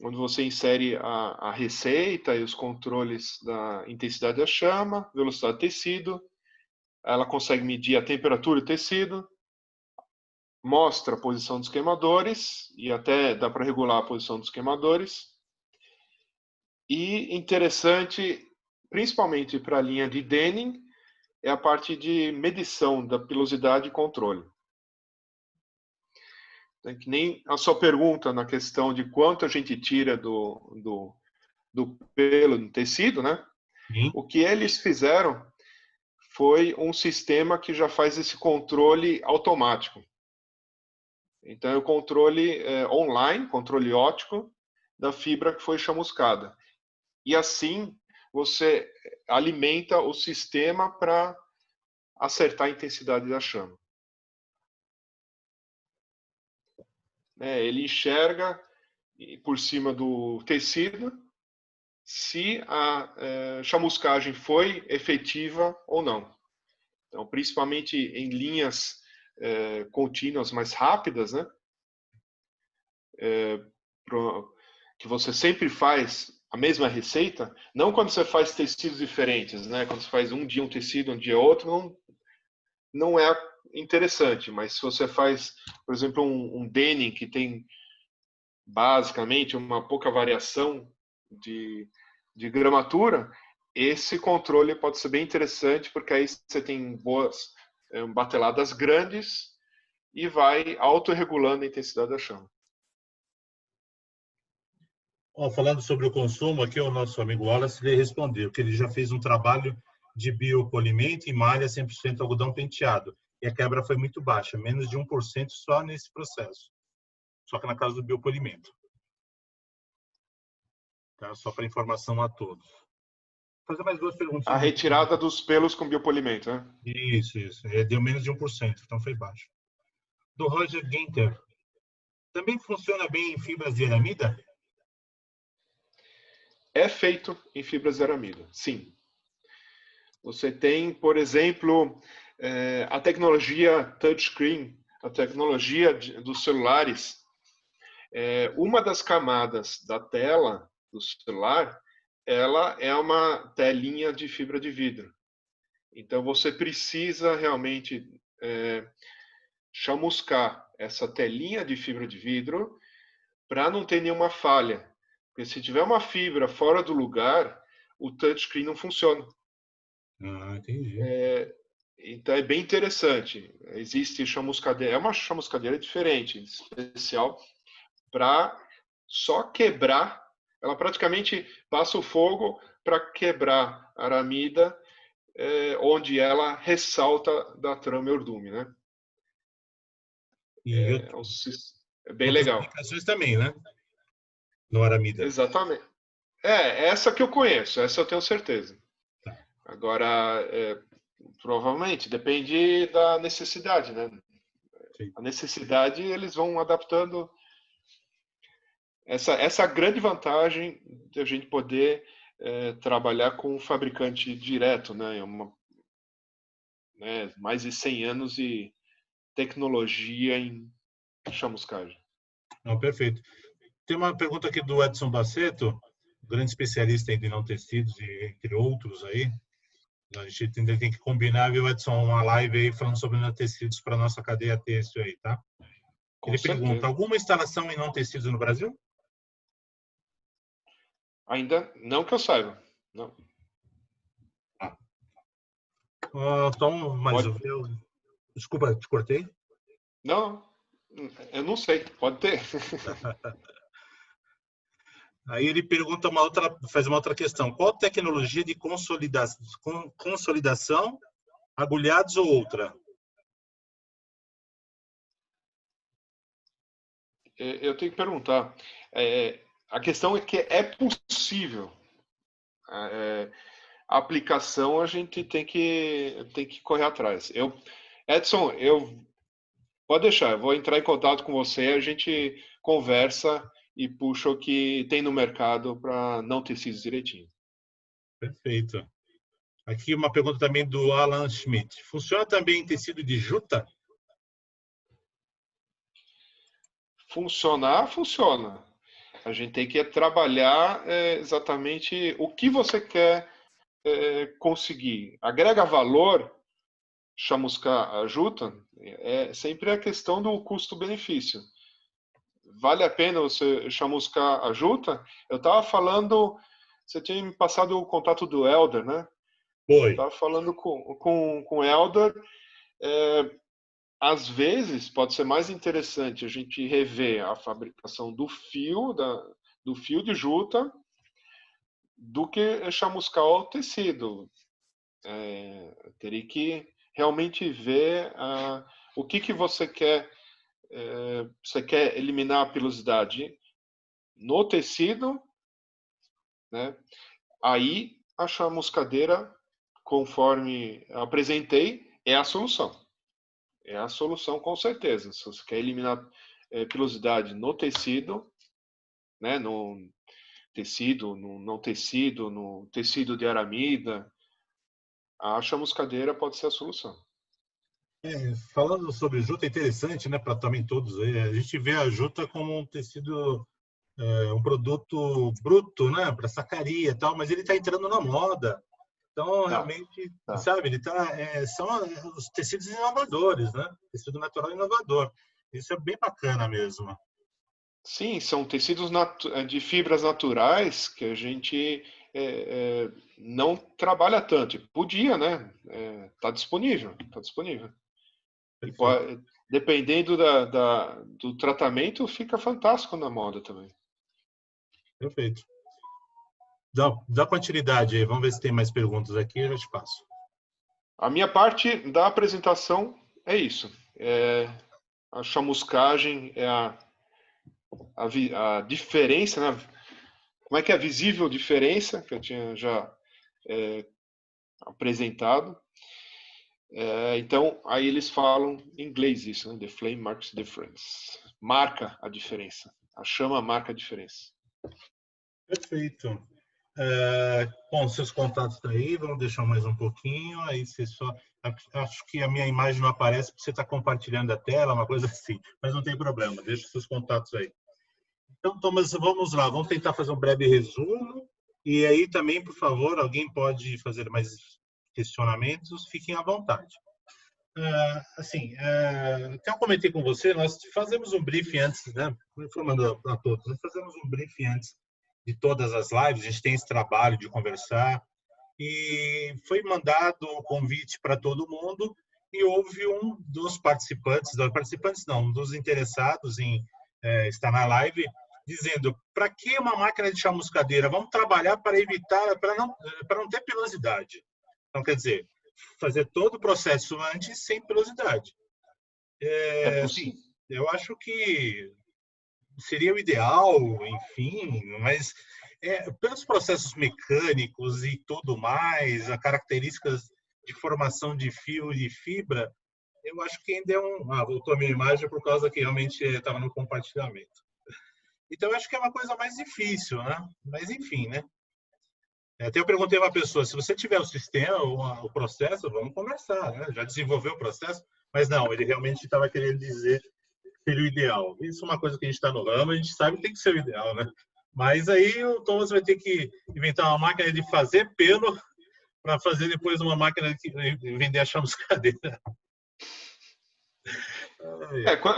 onde você insere a receita e os controles da intensidade da chama, velocidade do tecido. Ela consegue medir a temperatura do tecido, mostra a posição dos queimadores e até dá para regular a posição dos queimadores. E interessante, principalmente para a linha de Denning, é a parte de medição da pilosidade e controle. Então, que nem a sua pergunta na questão de quanto a gente tira do pelo no tecido, né? Sim. O que eles fizeram foi um sistema que já faz esse controle automático. Então, é o controle online, controle óptico, da fibra que foi chamuscada. E assim, você alimenta o sistema para acertar a intensidade da chama. Ele enxerga por cima do tecido se a chamuscagem foi efetiva ou não. Então, principalmente em linhas contínuas mais rápidas, né? Que você sempre faz a mesma receita, não quando você faz tecidos diferentes, né? Quando você faz um dia um tecido, um dia outro, não é interessante. Mas se você faz, por exemplo, um Denning que tem basicamente uma pouca variação de gramatura, esse controle pode ser bem interessante, porque aí você tem boas bateladas grandes e vai autorregulando a intensidade da chama. Falando sobre o consumo, aqui o nosso amigo Wallace ele respondeu que ele já fez um trabalho de biopolimento e malha 100% algodão penteado. E a quebra foi muito baixa, menos de 1% só nesse processo. Só que na casa do biopolimento. Tá? Só para informação a todos. Vou fazer mais duas perguntas. A retirada dos pelos com biopolimento, né? Isso. Deu menos de 1%, então foi baixo. Do Roger Ginter. Também funciona bem em fibras de aramida? É feito em fibras de aramida, sim. Você tem, por exemplo, a tecnologia touchscreen, a tecnologia dos celulares. Uma das camadas da tela do celular, ela é uma telinha de fibra de vidro. Então, você precisa realmente chamuscar essa telinha de fibra de vidro para não ter nenhuma falha. Porque se tiver uma fibra fora do lugar, o touchscreen não funciona. Ah, entendi. Então é bem interessante. Existe chamuscadeira, é uma chamuscadeira diferente, especial, para só quebrar. Ela praticamente passa o fogo para quebrar a aramida, onde ela ressalta da trama Erdume, né? É bem legal. Aplicações também, né? No aramida. Exatamente. Essa que eu conheço, essa eu tenho certeza. Tá. Agora, provavelmente, depende da necessidade, né? Sim. A necessidade, eles vão adaptando. Essa grande vantagem de a gente poder trabalhar com o fabricante direto, né? Mais de 100 anos de tecnologia em chamuscagem. Não, perfeito. Tem uma pergunta aqui do Edson Baceto, grande especialista em não tecidos e entre outros aí. A gente tem que combinar, viu, Edson, uma live aí falando sobre não tecidos para nossa cadeia têxtil aí, tá? Com Ele certeza. pergunta, alguma instalação em não tecidos no Brasil? Ainda não que eu saiba. Não. Então, mas desculpa, te cortei? Não, eu não sei. Pode ter. Aí ele pergunta faz uma outra questão. Qual tecnologia de consolidação, agulhados ou outra? Eu tenho que perguntar. A questão é que é possível. A aplicação a gente tem que correr atrás. Edson, pode deixar, eu vou entrar em contato com você, a gente conversa e puxa o que tem no mercado para não tecidos direitinho. Perfeito. Aqui uma pergunta também do Alan Schmidt. Funciona também em tecido de juta? Funcionar, funciona. A gente tem que trabalhar exatamente o que você quer conseguir. Agrega valor, chamuscar a juta, é sempre a questão do custo-benefício. Vale a pena você chamuscar a juta? Eu estava falando, você tinha me passado o contato do Elder, né? Foi. Estava falando com o Elder. Às vezes, pode ser mais interessante a gente rever a fabricação do fio de juta do que chamuscar o tecido. Teria que realmente ver o que você quer. Você quer eliminar a pilosidade no tecido, né? Aí a chamuscadeira, conforme apresentei, é a solução. É a solução com certeza. Se você quer eliminar pilosidade no tecido, né? No tecido, no não tecido, no tecido de aramida, a chamuscadeira pode ser a solução. Falando sobre juta, é interessante, né, para também todos. A gente vê a juta como um tecido, um produto bruto, né, para sacaria e tal, mas ele está entrando na moda. Então, realmente, sabe, ele são os tecidos inovadores, né? Tecido natural inovador. Isso é bem bacana mesmo. Sim, são tecidos de fibras naturais que a gente não trabalha tanto. Podia, né? Está disponível, está disponível. E dependendo do tratamento, fica fantástico na moda também. Perfeito. Dá continuidade aí. Vamos ver se tem mais perguntas aqui. Eu já te passo. A minha parte da apresentação é isso. A chamuscagem é a diferença, né? Como é que é a visível diferença que eu tinha já apresentado. Então, aí eles falam em inglês isso, né? The flame marks difference. Marca a diferença. A chama marca a diferença. Perfeito. Bom, seus contatos estão aí, vamos deixar mais um pouquinho. Aí você só. Acho que a minha imagem não aparece porque você está compartilhando a tela, uma coisa assim, mas não tem problema, deixa seus contatos aí. Então, Thomas, vamos lá, vamos tentar fazer um breve resumo. E aí também, por favor, alguém pode fazer mais questionamentos, fiquem à vontade. Assim, até eu comentei com você, nós fazemos um briefing antes, né? Informando a todos, nós fazemos um briefing antes de todas as lives, a gente tem esse trabalho de conversar, e foi mandado o convite para todo mundo, e houve um dos participantes não, um dos interessados em estar na live, dizendo, para que uma máquina de chamuscadeira? Vamos trabalhar para evitar, para não ter pilosidade. Então, quer dizer, fazer todo o processo antes sem pilosidade. Assim, eu acho que seria o ideal, enfim, mas pelos processos mecânicos e tudo mais, as características de formação de fio e de fibra, eu acho que ainda é voltou a minha imagem por causa que realmente estava no compartilhamento. Então, eu acho que é uma coisa mais difícil, né? Mas, enfim, né? Até eu perguntei a uma pessoa, se você tiver o sistema, o processo, vamos conversar, né? Já desenvolveu o processo? Mas não, ele realmente estava querendo dizer que seria o ideal. Isso é uma coisa que a gente está no ramo, a gente sabe que tem que ser o ideal, né? Mas aí o Thomas vai ter que inventar uma máquina de fazer pelo para fazer depois uma máquina de vender a chamuscadeira.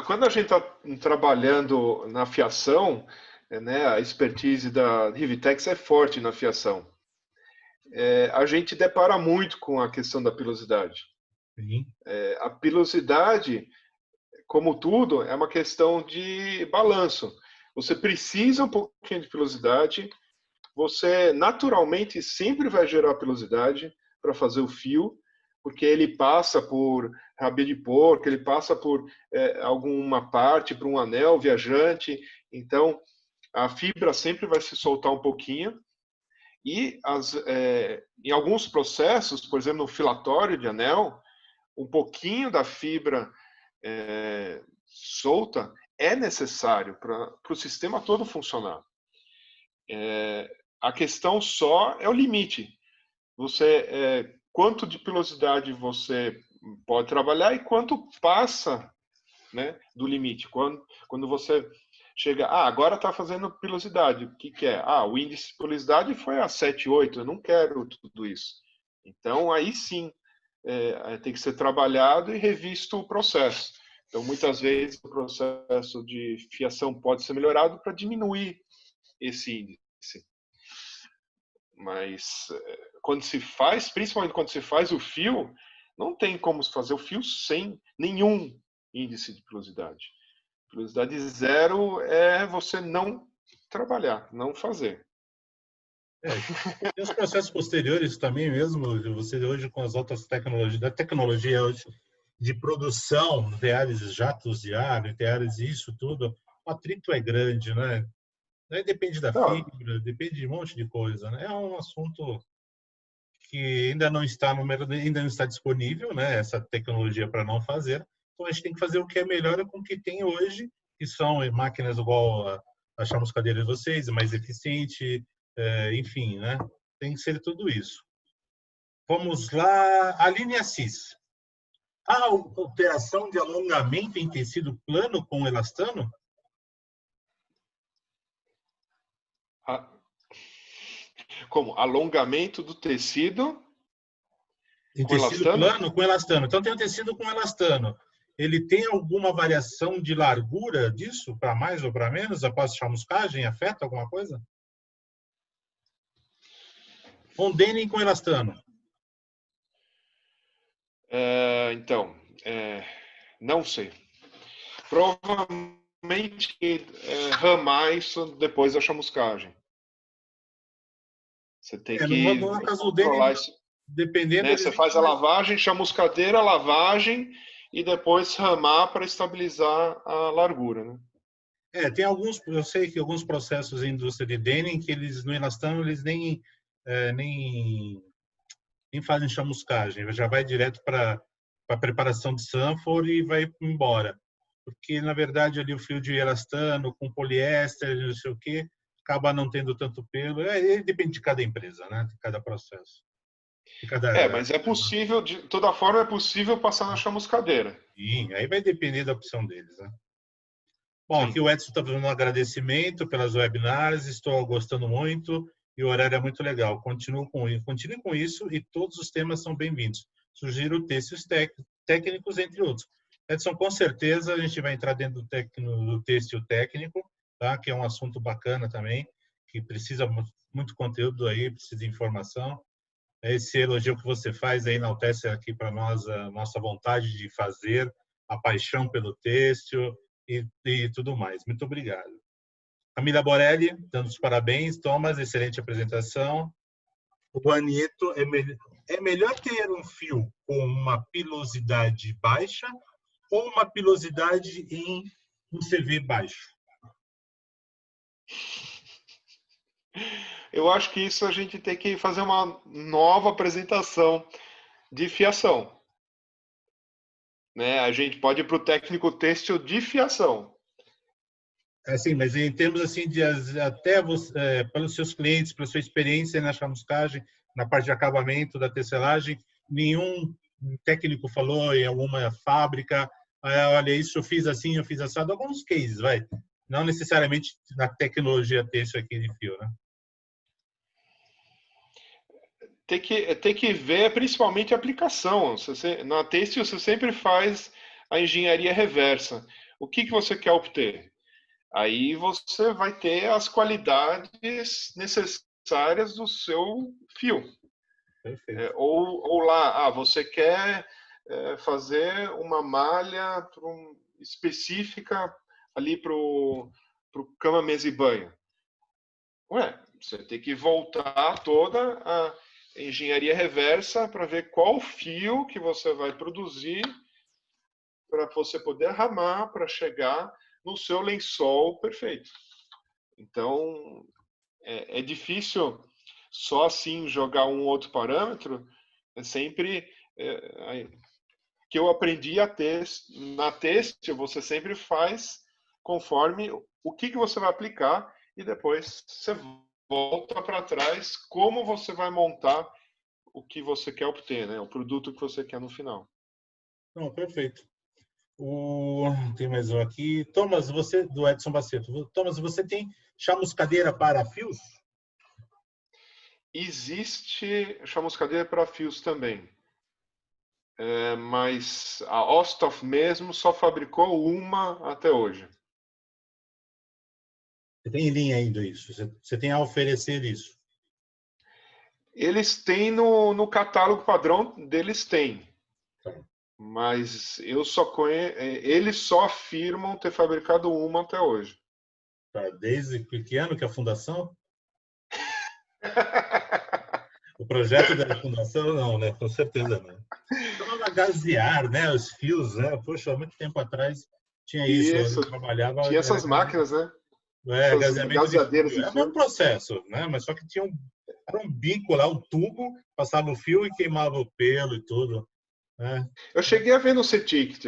Quando a gente está trabalhando na fiação, né, a expertise da Rivitex é forte na fiação. A gente depara muito com a questão da pilosidade. A pilosidade, como tudo, é uma questão de balanço. Você precisa um pouquinho de pilosidade, você naturalmente sempre vai gerar pilosidade para fazer o fio, porque ele passa por rabia de porco, ele passa por alguma parte, por um anel viajante. Então, a fibra sempre vai se soltar um pouquinho. E em alguns processos, por exemplo, no filatório de anel, um pouquinho da fibra solta é necessário para o sistema todo funcionar. A questão só é o limite. Quanto de pilosidade você pode trabalhar e quanto passa, né, do limite. Quando você chega, agora está fazendo pilosidade, o que é? O índice de pilosidade foi a 7, 8, eu não quero tudo isso. Então, aí sim, tem que ser trabalhado e revisto o processo. Então, muitas vezes, o processo de fiação pode ser melhorado para diminuir esse índice. Mas, quando se faz, principalmente quando se faz o fio, não tem como fazer o fio sem nenhum índice de pilosidade. Pilosidade zero é você não trabalhar, não fazer. Tem os processos posteriores também mesmo, você hoje com as outras tecnologias, da tecnologia hoje de produção, diálise, jatos de ar, diálise, isso tudo, o atrito é grande, né? Aí depende da fibra, depende de um monte de coisa, né? É um assunto que ainda não está ainda não está disponível, né? Essa tecnologia para não fazer. Então a gente tem que fazer o que é melhor com o que tem hoje, que são máquinas igual a chamuscadeira de vocês, mais eficiente, enfim, né? Tem que ser tudo isso. Vamos lá, Aline Assis. Há alteração de alongamento em tecido plano com elastano? Como? Alongamento do tecido Em com tecido elastano? plano com elastano. Então, tem um tecido com elastano. Ele tem alguma variação de largura disso, para mais ou para menos, após chamuscagem? Afeta alguma coisa? Um denim com elastano. Então, não sei. Provavelmente ramar isso depois da chamuscagem. Você tem que no caso do denim, controlar isso. dependendo... Né? Você faz a lavagem, chamuscadeira, lavagem e depois ramar para estabilizar a largura, né? Tem alguns, eu sei que alguns processos em indústria de denim que eles no elastano eles nem fazem chamuscagem, já vai direto para a preparação de sanfor e vai embora. Porque, na verdade, ali o fio de elastano com poliéster, não sei o quê, acaba não tendo tanto pelo. Depende de cada empresa, né? De cada processo. Mas é possível, de toda forma, é possível passar na chamuscadeira. Sim, aí vai depender da opção deles, né? Bom, Sim. aqui o Edson está fazendo um agradecimento pelas webinars, estou gostando muito e o horário é muito legal. Continue com isso e todos os temas são bem-vindos. Sugiro textos técnicos, entre outros. Edson, com certeza a gente vai entrar dentro do texto técnico, tá? Que é um assunto bacana também, que precisa muito conteúdo aí, precisa de informação. Esse elogio que você faz aí enaltece aqui para nós a nossa vontade de fazer, a paixão pelo têxtil e tudo mais. Muito obrigado. Camila Borelli, dando os parabéns. Thomas, excelente apresentação. O Anieto, é melhor ter um fio com uma pilosidade baixa ou uma pilosidade em um CV baixo? Eu acho que isso a gente tem que fazer uma nova apresentação de fiação. Né? A gente pode ir para o técnico têxtil de fiação. Assim, mas em termos assim de até você, pelos seus clientes, pela sua experiência na chamuscagem, na parte de acabamento da tecelagem, nenhum técnico falou em alguma fábrica, olha, isso eu fiz assim, eu fiz assado, alguns cases, vai. Não necessariamente na tecnologia têxtil aqui de fio, né? Tem que ver principalmente a aplicação. Na têxtil você sempre faz a engenharia reversa. O que você quer obter? Aí você vai ter as qualidades necessárias do seu fio. Perfeito. Ou lá, você quer fazer uma malha específica ali para o cama, mesa e banho. Você tem que voltar toda engenharia reversa para ver qual fio que você vai produzir para você poder ramar para chegar no seu lençol perfeito. Então, é difícil só assim jogar um outro parâmetro. É sempre que eu aprendi a ter na teste, você sempre faz conforme o que você vai aplicar e depois você volta para trás como você vai montar o que você quer obter, né? O produto que você quer no final. Não, perfeito. Tem mais um aqui. Thomas, você, do Edson Baceto. Thomas, você tem chamuscadeira para fios? Existe chamuscadeira para fios também. Mas a Osthoff mesmo só fabricou uma até hoje. Você tem em linha ainda isso? Você tem a oferecer isso? Eles têm no catálogo padrão deles tem. Mas eu só conheço, eles só afirmam ter fabricado uma até hoje. Tá, desde que ano que é a fundação? O projeto da fundação, não, né? Com certeza não. Chamava gazear, né? Os fios, né? Poxa, há muito tempo atrás tinha isso. Isso, Eu trabalhava, tinha essas máquinas, né? Essas gaseamento de gazeadeiras fio. de É o mesmo fio. processo, né? Mas só que tinha era um bico lá, um tubo, passava o fio e queimava o pelo e tudo. Né? Eu cheguei a ver no C-Ticket.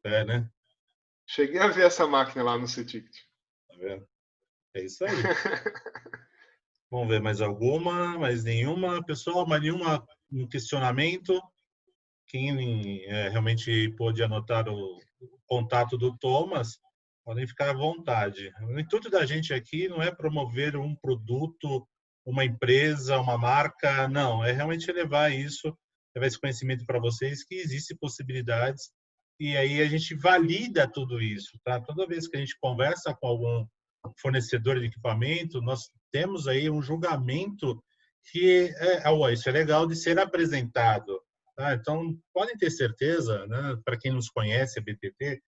Né? Cheguei a ver essa máquina lá no C-Ticket. Tá vendo? É isso aí. Vamos ver mais alguma, mais nenhuma. Pessoal, mais nenhuma um questionamento? Quem realmente pôde anotar o contato do Thomas, podem ficar à vontade. O intuito da gente aqui não é promover um produto, uma empresa, uma marca, não. É realmente levar isso, levar esse conhecimento para vocês, que existem possibilidades. E aí a gente valida tudo isso, tá? Toda vez que a gente conversa com algum fornecedor de equipamento, nós temos aí um julgamento que isso é legal de ser apresentado. Tá? Então, podem ter certeza, né, para quem nos conhece, a BTT,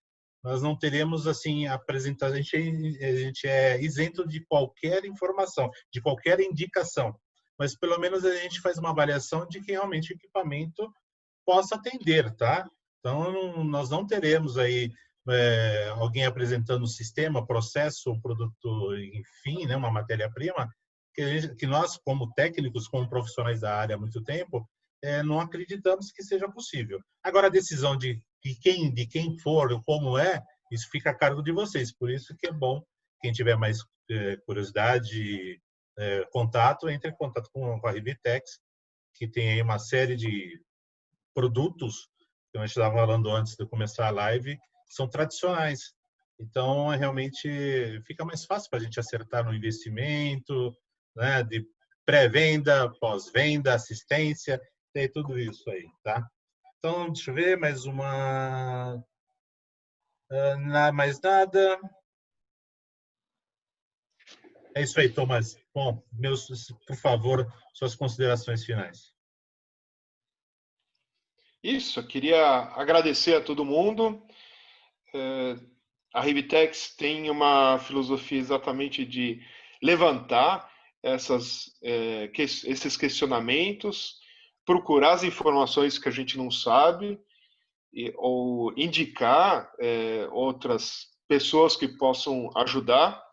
nós não teremos assim apresentação, a gente é isento de qualquer informação, de qualquer indicação, mas pelo menos a gente faz uma avaliação de que realmente o equipamento possa atender, tá? Então, nós não teremos aí alguém apresentando um sistema, processo, um produto, enfim, né, uma matéria-prima, que nós, como técnicos, como profissionais da área há muito tempo, não acreditamos que seja possível. Agora, a decisão de quem for, como isso fica a cargo de vocês. Por isso que é bom, quem tiver mais curiosidade, contato, entre em contato com a Rivitex, que tem aí uma série de produtos, que a gente estava falando antes de começar a live, são tradicionais. Então, realmente fica mais fácil para a gente acertar no investimento, né, de pré-venda, pós-venda, assistência, tem tudo isso aí, tá? Então, deixa eu ver, mais uma... mais nada. É isso aí, Thomas. Bom, por favor, suas considerações finais. Isso, eu queria agradecer a todo mundo. A Rivitex tem uma filosofia exatamente de levantar esses questionamentos, procurar as informações que a gente não sabe, ou indicar outras pessoas que possam ajudar.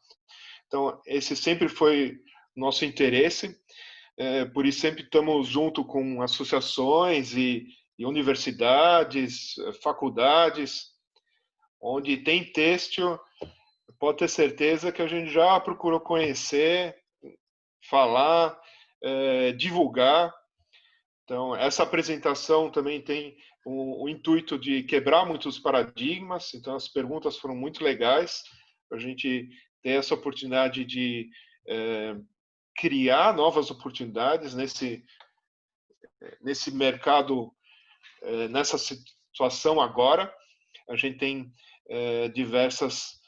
Então, esse sempre foi nosso interesse. Por isso, sempre estamos junto com associações e universidades, faculdades, onde tem têxtil, pode ter certeza que a gente já procurou conhecer, falar, divulgar. Então, essa apresentação também tem o intuito de quebrar muitos paradigmas. Então, as perguntas foram muito legais. A gente ter essa oportunidade de criar novas oportunidades nesse mercado, nessa situação agora. A gente tem diversas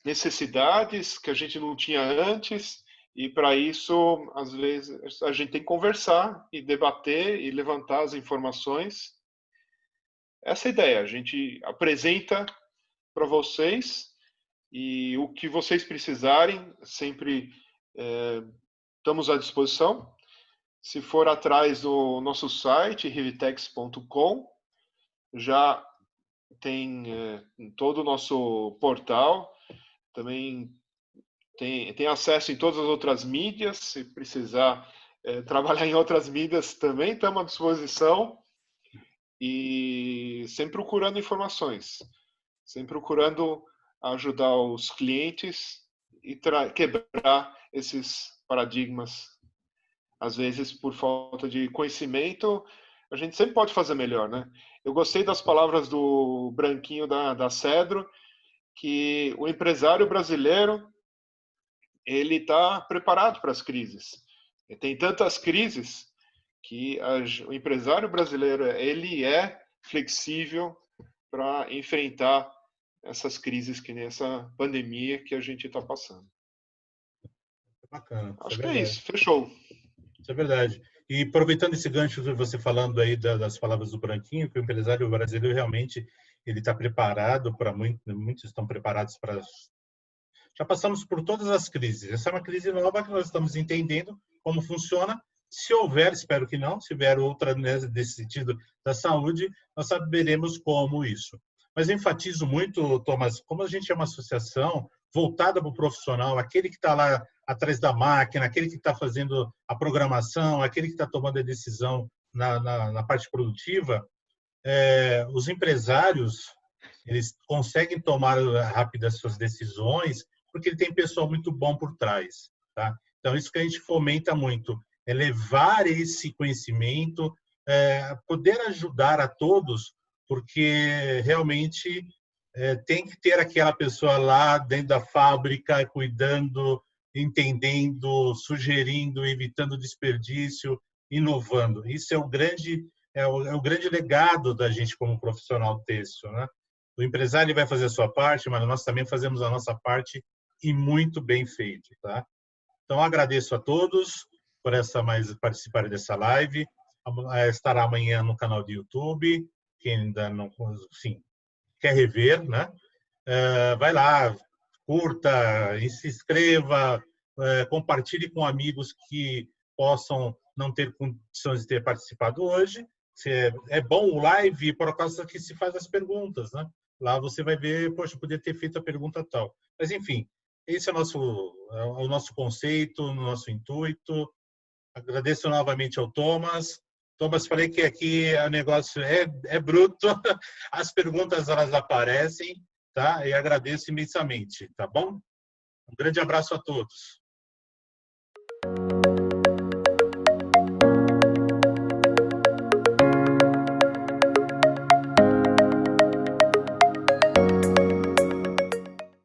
necessidades que a gente não tinha antes, e para isso, às vezes, a gente tem que conversar e debater e levantar as informações. Essa é a ideia, a gente apresenta para vocês e o que vocês precisarem, sempre estamos à disposição. Se for atrás do nosso site, rivitex.com, já tem todo o nosso portal, também tem acesso em todas as outras mídias, se precisar trabalhar em outras mídias também estamos à disposição, e sempre procurando informações, sempre procurando ajudar os clientes e quebrar esses paradigmas. Às vezes, por falta de conhecimento, a gente sempre pode fazer melhor, né? Eu gostei das palavras do Branquinho da Cedro, que o empresário brasileiro ele está preparado para as crises. E tem tantas crises que o empresário brasileiro ele é flexível para enfrentar essas crises, que nem essa pandemia que a gente está passando. Bacana. Acho que é isso. Fechou. Isso é verdade. E aproveitando esse gancho de você falando aí das palavras do Branquinho, que o empresário brasileiro realmente ele está preparado para muitos estão preparados para. Já passamos por todas as crises. Essa é uma crise nova que nós estamos entendendo como funciona. Se houver, espero que não, se houver outra nesse sentido da saúde, nós saberemos como isso. Mas eu enfatizo muito, Thomas, como a gente é uma associação voltada para o profissional, aquele que está lá atrás da máquina, aquele que está fazendo a programação, aquele que está tomando a decisão na parte produtiva, os empresários eles conseguem tomar rápidas suas decisões porque ele tem pessoal muito bom por trás, tá? Então isso que a gente fomenta muito é levar esse conhecimento, poder ajudar a todos, porque realmente tem que ter aquela pessoa lá dentro da fábrica cuidando, entendendo, sugerindo, evitando desperdício, inovando. Isso é o grande legado da gente como profissional têxtil, né? O empresário ele vai fazer a sua parte, mas nós também fazemos a nossa parte e muito bem feito, tá? Então agradeço a todos por participarem dessa live. Estará amanhã no canal do YouTube. Quem ainda não, sim, quer rever, né? Vai lá, curta, se inscreva, compartilhe com amigos que possam não ter condições de ter participado hoje. É bom o live por causa que se faz as perguntas, né? Lá você vai ver, poxa, eu podia ter feito a pergunta tal. Mas, enfim, esse é o nosso conceito, o nosso intuito. Agradeço novamente ao Thomas. Thomas, falei que aqui o negócio é bruto, as perguntas elas aparecem, tá? E agradeço imensamente, tá bom? Um grande abraço a todos.